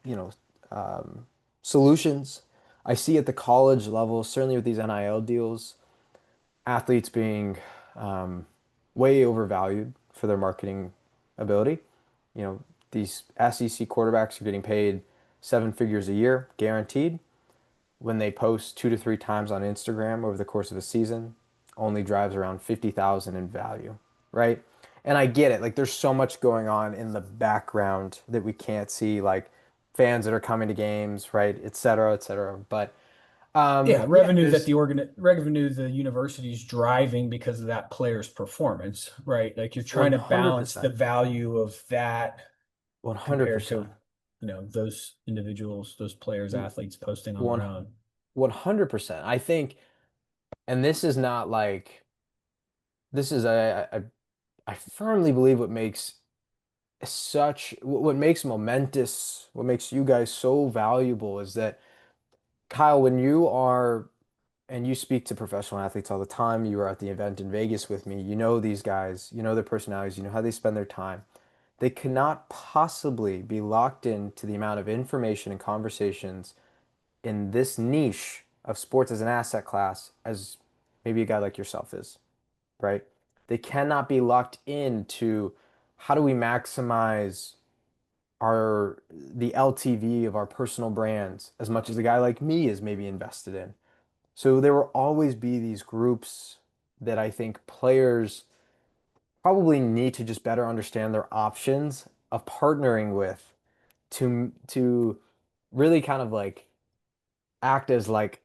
you know, um, solutions. I see at the college level, certainly with these NIL deals, athletes being um, way overvalued for their marketing ability. You know, these SEC quarterbacks are getting paid seven figures a year, guaranteed. When they post 2 to 3 times on Instagram over the course of a season, only drives around 50,000 in value, right? And I get it. Like there's so much going on in the background that we can't see, like fans that are coming to games, right, et cetera, et cetera. But Yeah, yeah, revenue the university's driving because of that player's performance, right? Like you're trying to balance the 100%, value of that compared 100%, to, those individuals, those players, athletes posting on their one own. 100%. I think, and this is not like this is I firmly believe what makes momentous, what makes you guys so valuable is that Kyle, when you are and you speak to professional athletes all the time, you were at the event in Vegas with me, you know these guys, you know their personalities, you know how they spend their time. They cannot possibly be locked into the amount of information and conversations in this niche of sports as an asset class as maybe a guy like yourself is, right? They cannot be locked into how do we maximize the LTV of our personal brands as much as a guy like me is maybe invested in. So there will always be these groups that I think players probably need to just better understand their options of partnering with to really kind of like act as like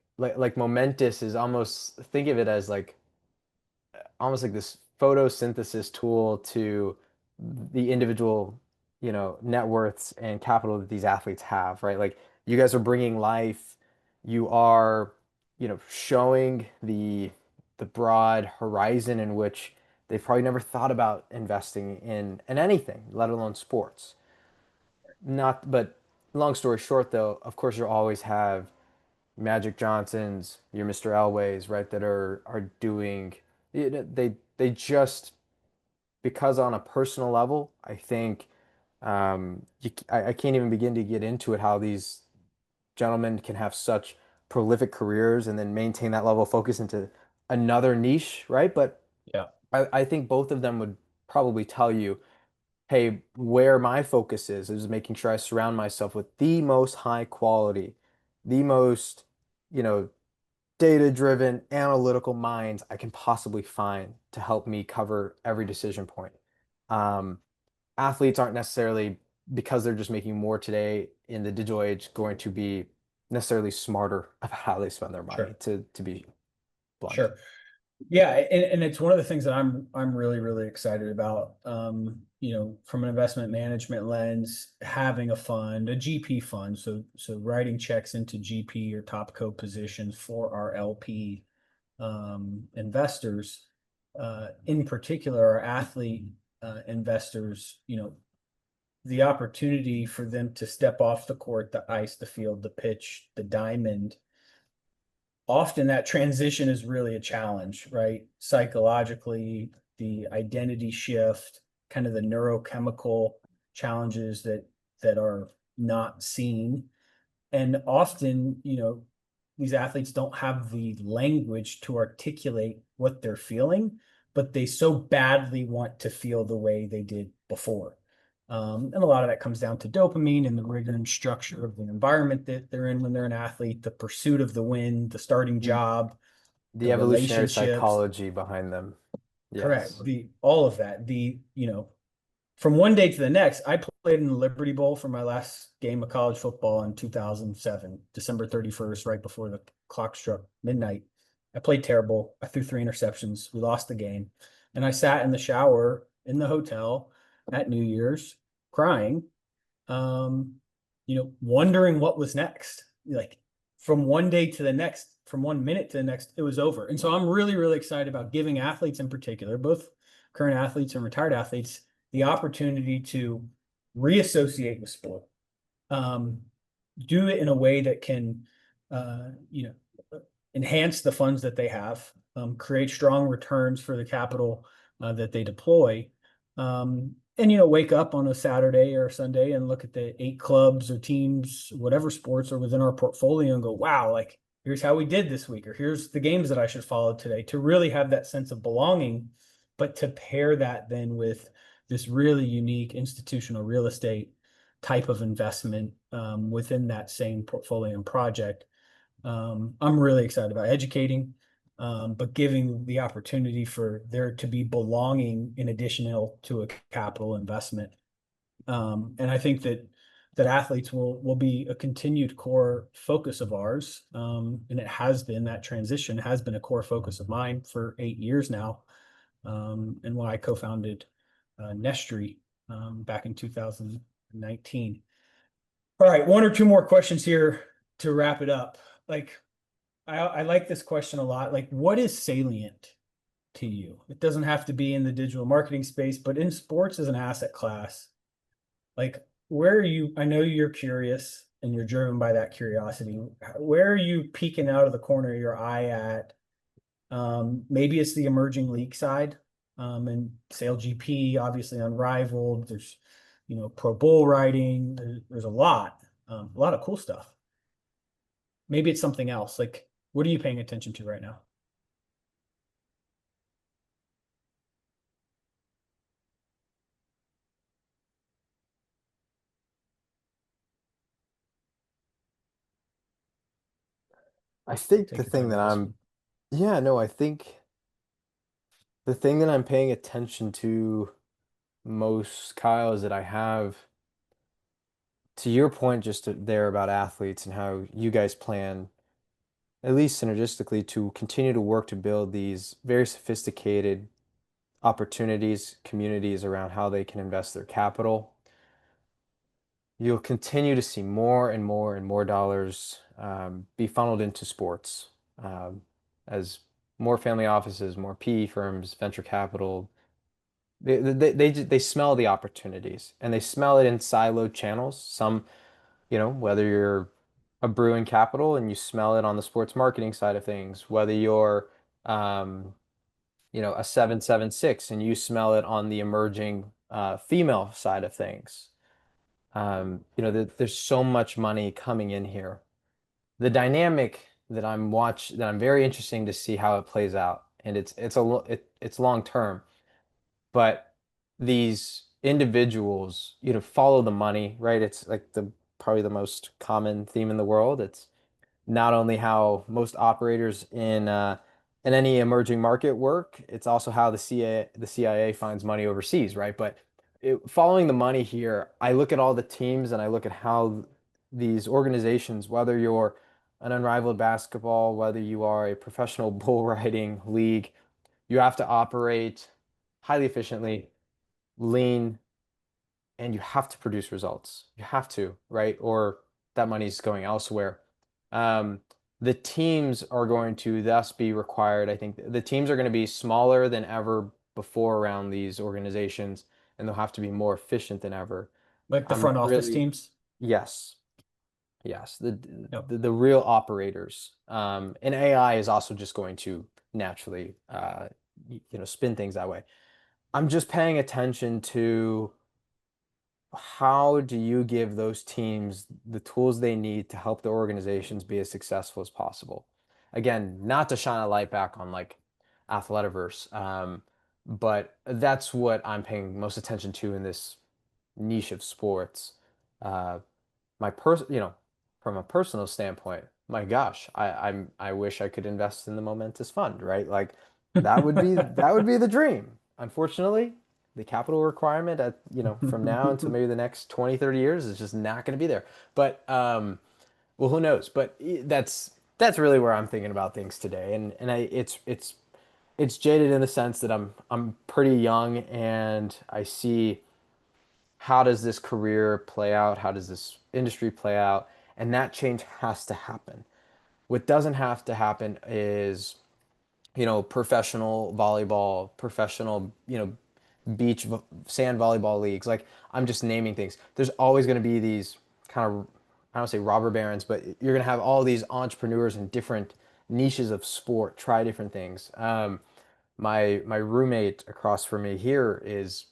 momentous is almost think of it as like almost like this photosynthesis tool to the individual, net worths and capital that these athletes have, right? Like you guys are bringing life, you are, showing the broad horizon in which they've probably never thought about investing in anything, let alone sports. Not, but long story short, though, of course, you'll always have Magic Johnsons, your Mr. Elways, right, that are doing they just because on a personal level, I think I can't even begin to get into it how these gentlemen can have such prolific careers and then maintain that level of focus into another niche, right? But Yeah, I think both of them would probably tell you, hey, where my focus is making sure I surround myself with the most high quality, the most, you know, data-driven, analytical minds I can possibly find to help me cover every decision point. Um, Athletes aren't necessarily, because they're just making more today in the digital age, going to be necessarily smarter about how they spend their money, sure, to be blunt. sure. Yeah, and it's one of the things that I'm really, really excited about. From an investment management lens, having a fund, a GP fund, so writing checks into GP or top co positions for our LP investors, in particular our athlete investors, the opportunity for them to step off the court, the ice, the field, the pitch, the diamond. Often that transition is really a challenge, right? Psychologically, the identity shift, kind of the neurochemical challenges that are not seen. And often, these athletes don't have the language to articulate what they're feeling, but they so badly want to feel the way they did before. And a lot of that comes down to dopamine and the rigor and structure of the environment that they're in when they're an athlete, the pursuit of the win, the starting job, The the evolutionary relationships. psychology behind them. Correct. Yes. The all of that. From one day to the next, I played in the Liberty Bowl for my last game of college football in 2007, December 31st, right before the clock struck midnight. I played terrible. I threw 3 interceptions. We lost the game. And I sat in the shower in the hotel at New Year's crying, wondering what was next. Like from one day to the next, from 1 minute to the next, it was over. And so I'm really, really excited about giving athletes in particular, both current athletes and retired athletes, the opportunity to reassociate with sport, do it in a way that can, enhance the funds that they have, create strong returns for the capital that they deploy, and wake up on a Saturday or Sunday and look at the 8 clubs or teams, whatever sports are within our portfolio, and go, wow, like here's how we did this week, or here's the games that I should follow today. To really have that sense of belonging, but to pair that then with this really unique institutional real estate type of investment within that same portfolio and project. I'm really excited about educating, but giving the opportunity for there to be belonging in addition to a capital investment. And I think that athletes will be a continued core focus of ours. And it has been, that transition has been a core focus of mine for 8 years now. And when I co-founded Nestry back in 2019. All right, 1 or 2 more questions here to wrap it up. Like, I like this question a lot. Like, what is salient to you? It doesn't have to be in the digital marketing space, but in sports as an asset class, like, where are you? I know you're curious and you're driven by that curiosity. Where are you peeking out of the corner of your eye at? Maybe it's the emerging league side, and Sail GP, obviously unrivaled. There's, pro bull riding. There's a lot of cool stuff. Maybe it's something else. Like, what are you paying attention to right now? I think the Take your thing time that with this one. yeah, no, I think the thing that I'm paying attention to most, Kyle, is that I have, to your point just there about athletes and how you guys plan, at least synergistically, to continue to work to build these very sophisticated opportunities, communities around how they can invest their capital. You'll continue to see more and more and more dollars be funneled into sports as more family offices, more PE firms, venture capital. They smell the opportunities and they smell it in siloed channels. Some, whether you're a brewing capital and you smell it on the sports marketing side of things, whether you're, um, a 776 and you smell it on the emerging female side of things. There's so much money coming in here. The dynamic that I'm very interesting to see how it plays out, and it's long term, but these individuals, follow the money, right? It's like the probably the most common theme in the world. It's not only how most operators in any emerging market work, it's also how the CIA finds money overseas, right? But following the money here, I look at all the teams and I look at how these organizations, whether you're an unrivaled basketball, whether you are a professional bull riding league, you have to operate highly efficiently, lean, and you have to produce results. You have to, right? Or that money's going elsewhere. Um, the teams are going to thus be required. I think the teams are going to be smaller than ever before around these organizations, and they'll have to be more efficient than ever. Like the I'm front office really, teams? yes, yes, Yep. the real operators. And AI is also just going to naturally, spin things that way. I'm just paying attention to how do you give those teams the tools they need to help the organizations be as successful as possible? Again, not to shine a light back on like Athletiverse, but that's what I'm paying most attention to in this niche of sports. Uh, from a personal standpoint, my gosh, I wish I could invest in the Momentous Fund, right? Like that would be the dream. Unfortunately, the capital requirement from now until maybe the next 20, 30 years is just not going to be there. But well, who knows? But that's really where I'm thinking about things today. And it's jaded in the sense that I'm pretty young and I see how does this career play out? How does this industry play out? And that change has to happen. What doesn't have to happen is, professional volleyball, professional, sand volleyball leagues. Like I'm just naming things. There's always going to be these kind of, I don't say robber barons, but you're going to have all these entrepreneurs in different niches of sport, try different things. My roommate across from me here is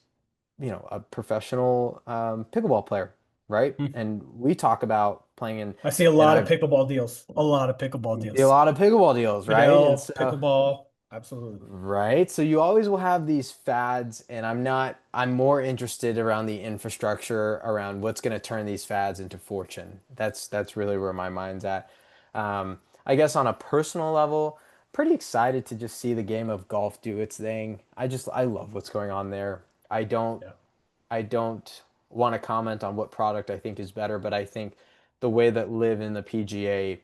a professional pickleball player, right? And we talk about playing in, I see a and lot of I've pickleball deals. A lot of pickleball a deals. lot of pickleball deals, right? And Padel, so, pickleball, absolutely. right. So you always will have these fads, and I'm more interested around the infrastructure around what's going to turn these fads into fortune. That's really where my mind's at. I guess on a personal level, pretty excited to just see the game of golf do its thing. I love what's going on there. I don't Yeah. I don't want to comment on what product I think is better, but I think the way that Live in the PGA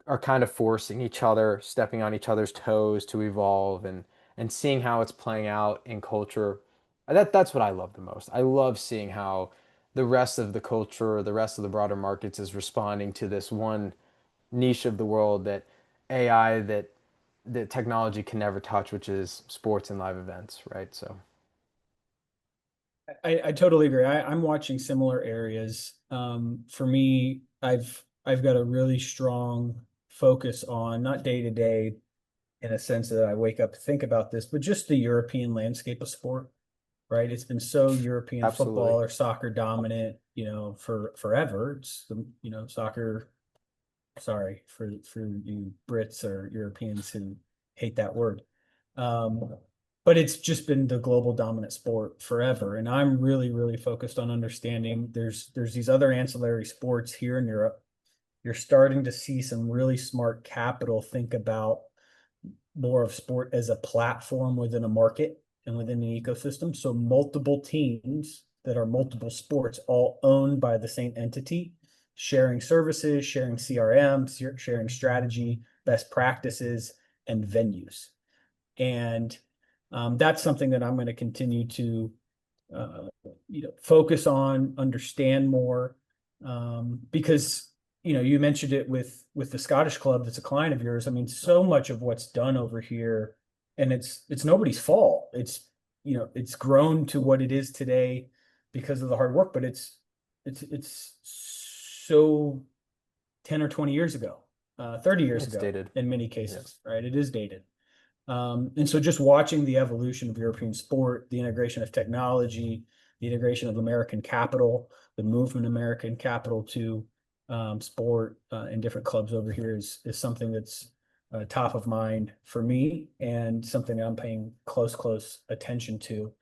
are kind of forcing each other, stepping on each other's toes to evolve and seeing how it's playing out in culture. That's what I love the most. I love seeing how the rest of the culture, the rest of the broader markets is responding to this one niche of the world that AI that technology can never touch, which is sports and live events, right? So I totally agree. I'm watching similar areas. For me, I've got a really strong focus on not day to day in a sense that I wake up to think about this, but just the European landscape of sport, right? It's been so European absolutely. football or soccer dominant, for forever. It's the, soccer. Sorry for you Brits or Europeans who hate that word. Um, but it's just been the global dominant sport forever. And I'm really, really focused on understanding there's these other ancillary sports here in Europe. You're starting to see some really smart capital think about more of sport as a platform within a market and within an ecosystem. So multiple teams that are multiple sports, all owned by the same entity, sharing services, sharing CRM, sharing strategy, best practices, and venues. And that's something that I'm going to continue to uh, focus on, understand more, because you mentioned it with the Scottish club that's a client of yours. I mean, so much of what's done over here, and it's nobody's fault. It's grown to what it is today because of the hard work, but it's so 10 or 20 years ago, 30 years It's ago dated. in many Yeah. cases, right? It is dated. And so just watching the evolution of European sport, the integration of technology, the integration of American capital, the movement of American capital to sport in different clubs over here is something that's top of mind for me and something I'm paying close attention to.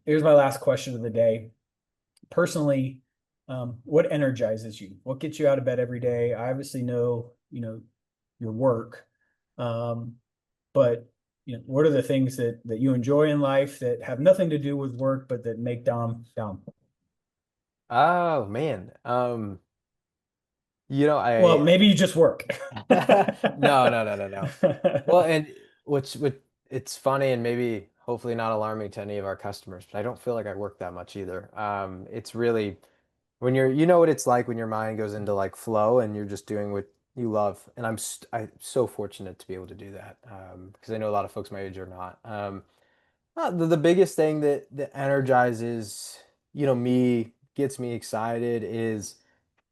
Here's my last question of the day. Personally, what energizes you? What gets you out of bed every day? I obviously know, your work. Um, but what are the things that you enjoy in life that have nothing to do with work, but that make Dom Dom? Oh man. Well, I maybe you just work. no, no, no, no, no. Well, and which it's funny and maybe hopefully not alarming to any of our customers, but I don't feel like I work that much either. It's really when you know what it's like when your mind goes into like flow and you're just doing what you love. And I'm so fortunate to be able to do that. Because I know a lot of folks my age are not. The biggest thing that energizes, me, gets me excited is,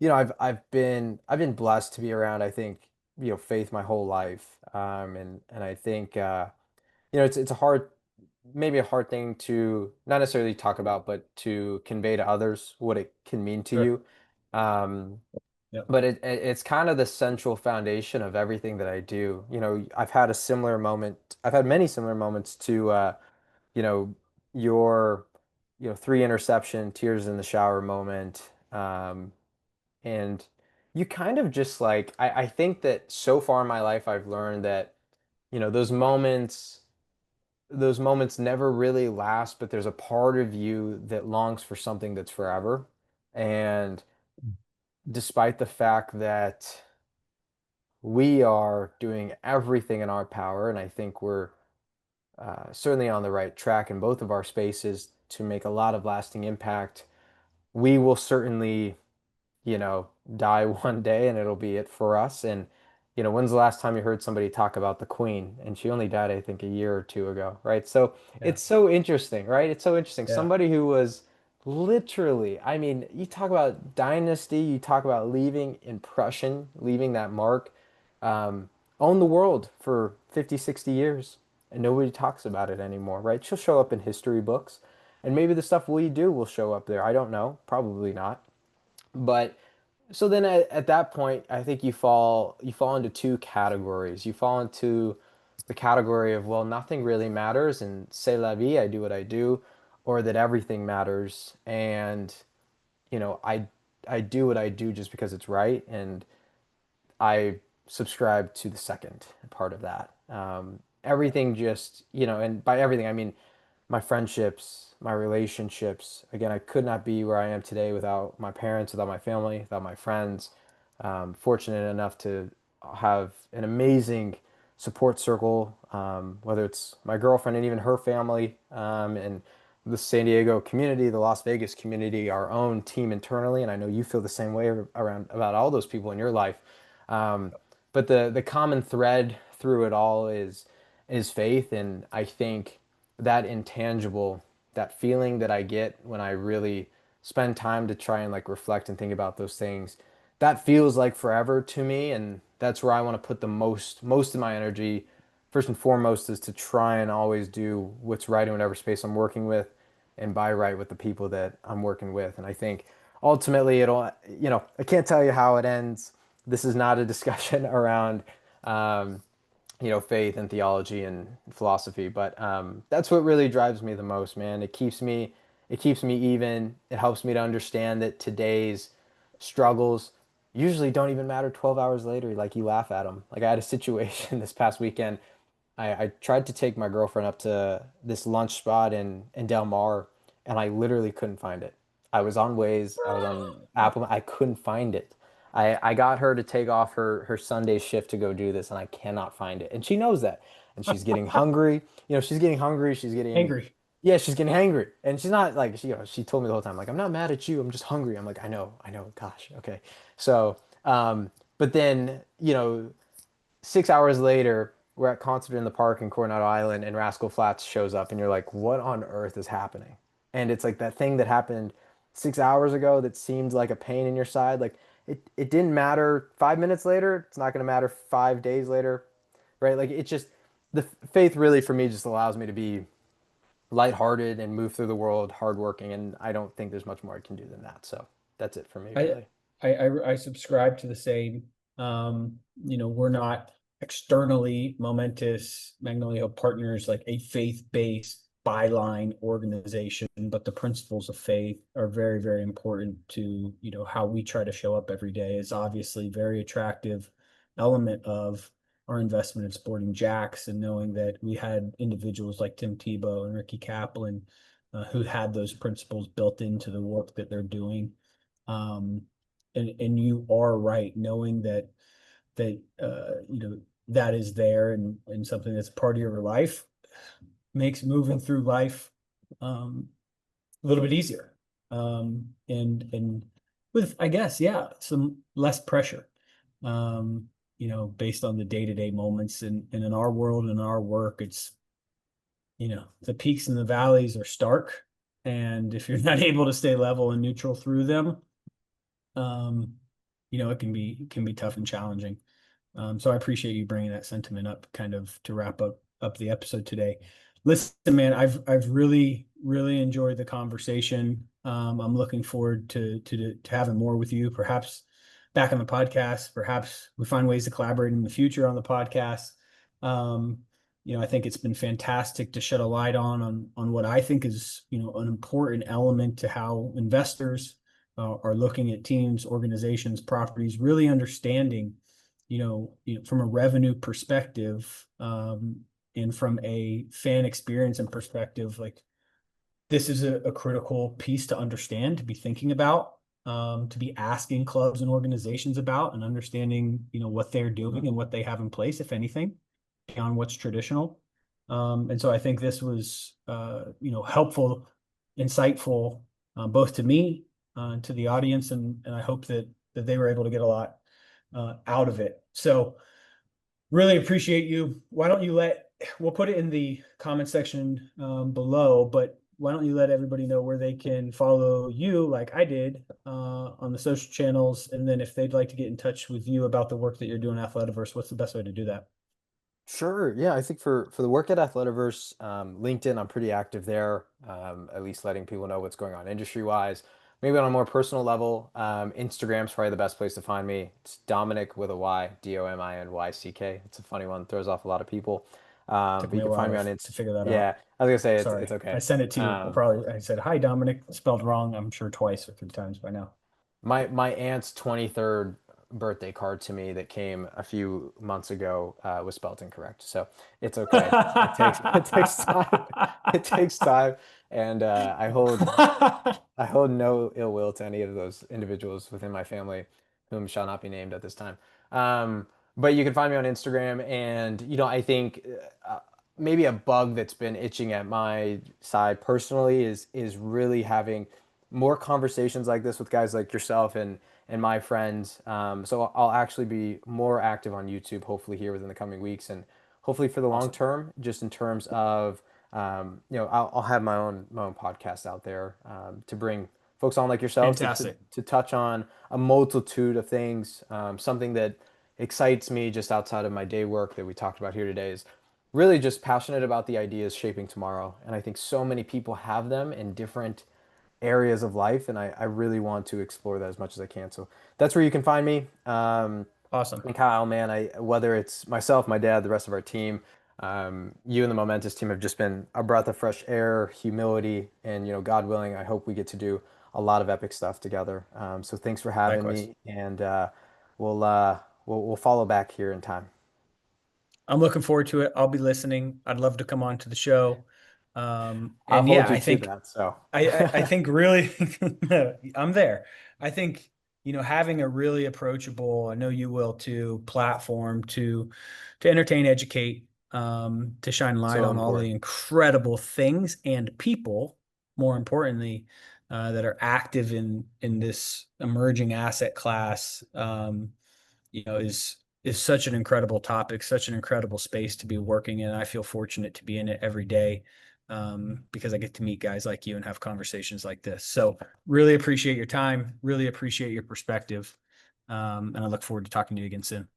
I've been blessed to be around, I think, faith my whole life. And I think it's a hard maybe a hard thing to not necessarily talk about, but to convey to others what it can mean to Sure. you. Um, Yep. but it's kind of the central foundation of everything that I do. You know, I've had a similar moment. I've had many similar moments to, you know, your, three interception, tears in the shower moment. And you kind of just like, I think that so far in my life, I've learned that, those moments never really last, but there's a part of you that longs for something that's forever. And despite the fact that we are doing everything in our power, and I think we're certainly on the right track in both of our spaces to make a lot of lasting impact, we will certainly die one day and it'll be it for us. And, when's the last time you heard somebody talk about the Queen? And she only died, I think, a year or two ago, right? So Yeah. it's so interesting, right? It's so interesting. Yeah. Somebody who was literally, I mean, you talk about dynasty, you talk about leaving impression, leaving that mark, um, owned the world for 50, 60 years, and nobody talks about it anymore, right? She'll show up in history books, and maybe the stuff we do will show up there. I don't know, probably not. But so then at that point, I think you fall into two categories. You fall into the category of, well, nothing really matters and c'est la vie, I do what I do, or that everything matters and I do what I do just because it's right, and I subscribe to the second part of that. Everything just, and by everything, I mean my friendships, my relationships. Again, I could not be where I am today without my parents, without my family, without my friends. Fortunate enough to have an amazing support circle, whether it's my girlfriend and even her family, and the San Diego community, the Las Vegas community, our own team internally. And I know you feel the same way around about all those people in your life. Um, but the common thread through it all is faith, and I think that intangible, that feeling that I get when I really spend time to try and like reflect and think about those things, that feels like forever to me, and that's where I want to put the most of my energy. First and foremost is to try and always do what's right in whatever space I'm working with, and by right with the people that I'm working with. And I think ultimately I can't tell you how it ends. This is not a discussion around um, faith and theology and philosophy. But that's what really drives me the most, man. It keeps me even. It helps me to understand that today's struggles usually don't even matter 12 hours later. Like, you laugh at them. Like, I had a situation this past weekend. I tried to take my girlfriend up to this lunch spot in Del Mar, and I literally couldn't find it. I was on Waze, I was on Apple, I couldn't find it. I got her to take off her Sunday shift to go do this, and I cannot find it. And she knows that. And she's getting hungry. She's getting hungry. Angry. Yeah, she's getting hangry. And she's not like, she told me the whole time, like, I'm not mad at you. I'm just hungry. I'm like, I know. Gosh, okay. So, but then, 6 hours later, we're at concert in the park in Coronado Island, and Rascal Flatts shows up, and you're like, what on earth is happening? And it's like that thing that happened 6 hours ago that seemed like a pain in your side. Like, it didn't matter 5 minutes later. It's not going to matter 5 days later, right? Like, it's just the faith really for me just allows me to be lighthearted and move through the world hardworking. And I don't think there's much more I can do than that. So that's it for me, I really. I subscribe to the same. We're not externally momentous Magnolia Partners like a faith-based byline organization, but the principles of faith are very, very important to, how we try to show up every day is obviously very attractive element of our investment in Sporting Jacks, and knowing that we had individuals like Tim Tebow and Ricky Kaplan who had those principles built into the work that they're doing. Um, and you are right, knowing that that is there, and something that's part of your life makes moving through life a little bit easier. And with, I guess, yeah, some less pressure. Based on the day-to-day moments, and in our world and in our work, it's the peaks and the valleys are stark. And if you're not able to stay level and neutral through them, um, it can be tough and challenging. So I appreciate you bringing that sentiment up, kind of to wrap up the episode today. Listen, man, I've really enjoyed the conversation. I'm looking forward to having more with you, perhaps back on the podcast. Perhaps we find ways to collaborate in the future on the podcast. Um, I think it's been fantastic to shed a light on what I think is, an important element to how investors are looking at teams, organizations, properties, really understanding, from a revenue perspective. And from a fan experience and perspective, like this is a critical piece to understand, to be thinking about, to be asking clubs and organizations about, and understanding, what they're doing and what they have in place, if anything, beyond what's traditional. And so I think this was, helpful, insightful, both to me, to the audience, and I hope that they were able to get a lot out of it. So really appreciate you. Why don't you we'll put it in the comment section below, but why don't you let everybody know where they can follow you like I did on the social channels? And then if they'd like to get in touch with you about the work that you're doing at Athletiverse, what's the best way to do that? Sure. Yeah, I think for the work at Athletiverse, LinkedIn, I'm pretty active there, at least letting people know what's going on industry wise. Maybe on a more personal level, Instagram's probably the best place to find me. It's Dominick with a Y, Dominyck. It's a funny one, throws off a lot of people. Took But you me a can find while me on to Inst. figure that Yeah, out. I was gonna say it's Sorry. I okay. sent it to you. Um, I said, hi, Dominic, spelled wrong, I'm sure twice or three times by now. my aunt's 23rd birthday card to me that came a few months ago was spelled incorrect. So it's okay. It takes time. It takes time. And I hold no ill will to any of those individuals within my family whom shall not be named at this time. Um, but you can find me on Instagram, and I think maybe a bug that's been itching at my side personally is really having more conversations like this with guys like yourself and my friends. So I'll actually be more active on YouTube, hopefully here within the coming weeks, and hopefully for the long Awesome. term, just in terms of I'll have my own podcast out there to bring folks on like yourself Fantastic. to touch on a multitude of things. Something that excites me just outside of my day work that we talked about here today is really just passionate about the ideas shaping tomorrow. And I think so many people have them in different areas of life, and I really want to explore that as much as I can. So that's where you can find me. Awesome. And Kyle, man, whether it's myself, my dad, the rest of our team, you and the Momentous team have just been a breath of fresh air, humility, and God willing, I hope we get to do a lot of epic stuff together. So thanks for having Likewise. me, and we'll follow back here in time. I'm looking forward to it. I'll be listening. I'd love to come on to the show. I'll And yeah, hold you I to think that. So I think really I'm there. I think, having a really approachable, I know you will too, platform to entertain, educate, to shine light so on all the important. incredible things and people, more importantly, that are active in this emerging asset class. Is such an incredible topic, such an incredible space to be working in. I feel fortunate to be in it every day, because I get to meet guys like you and have conversations like this. So really appreciate your time, really appreciate your perspective. And I look forward to talking to you again soon.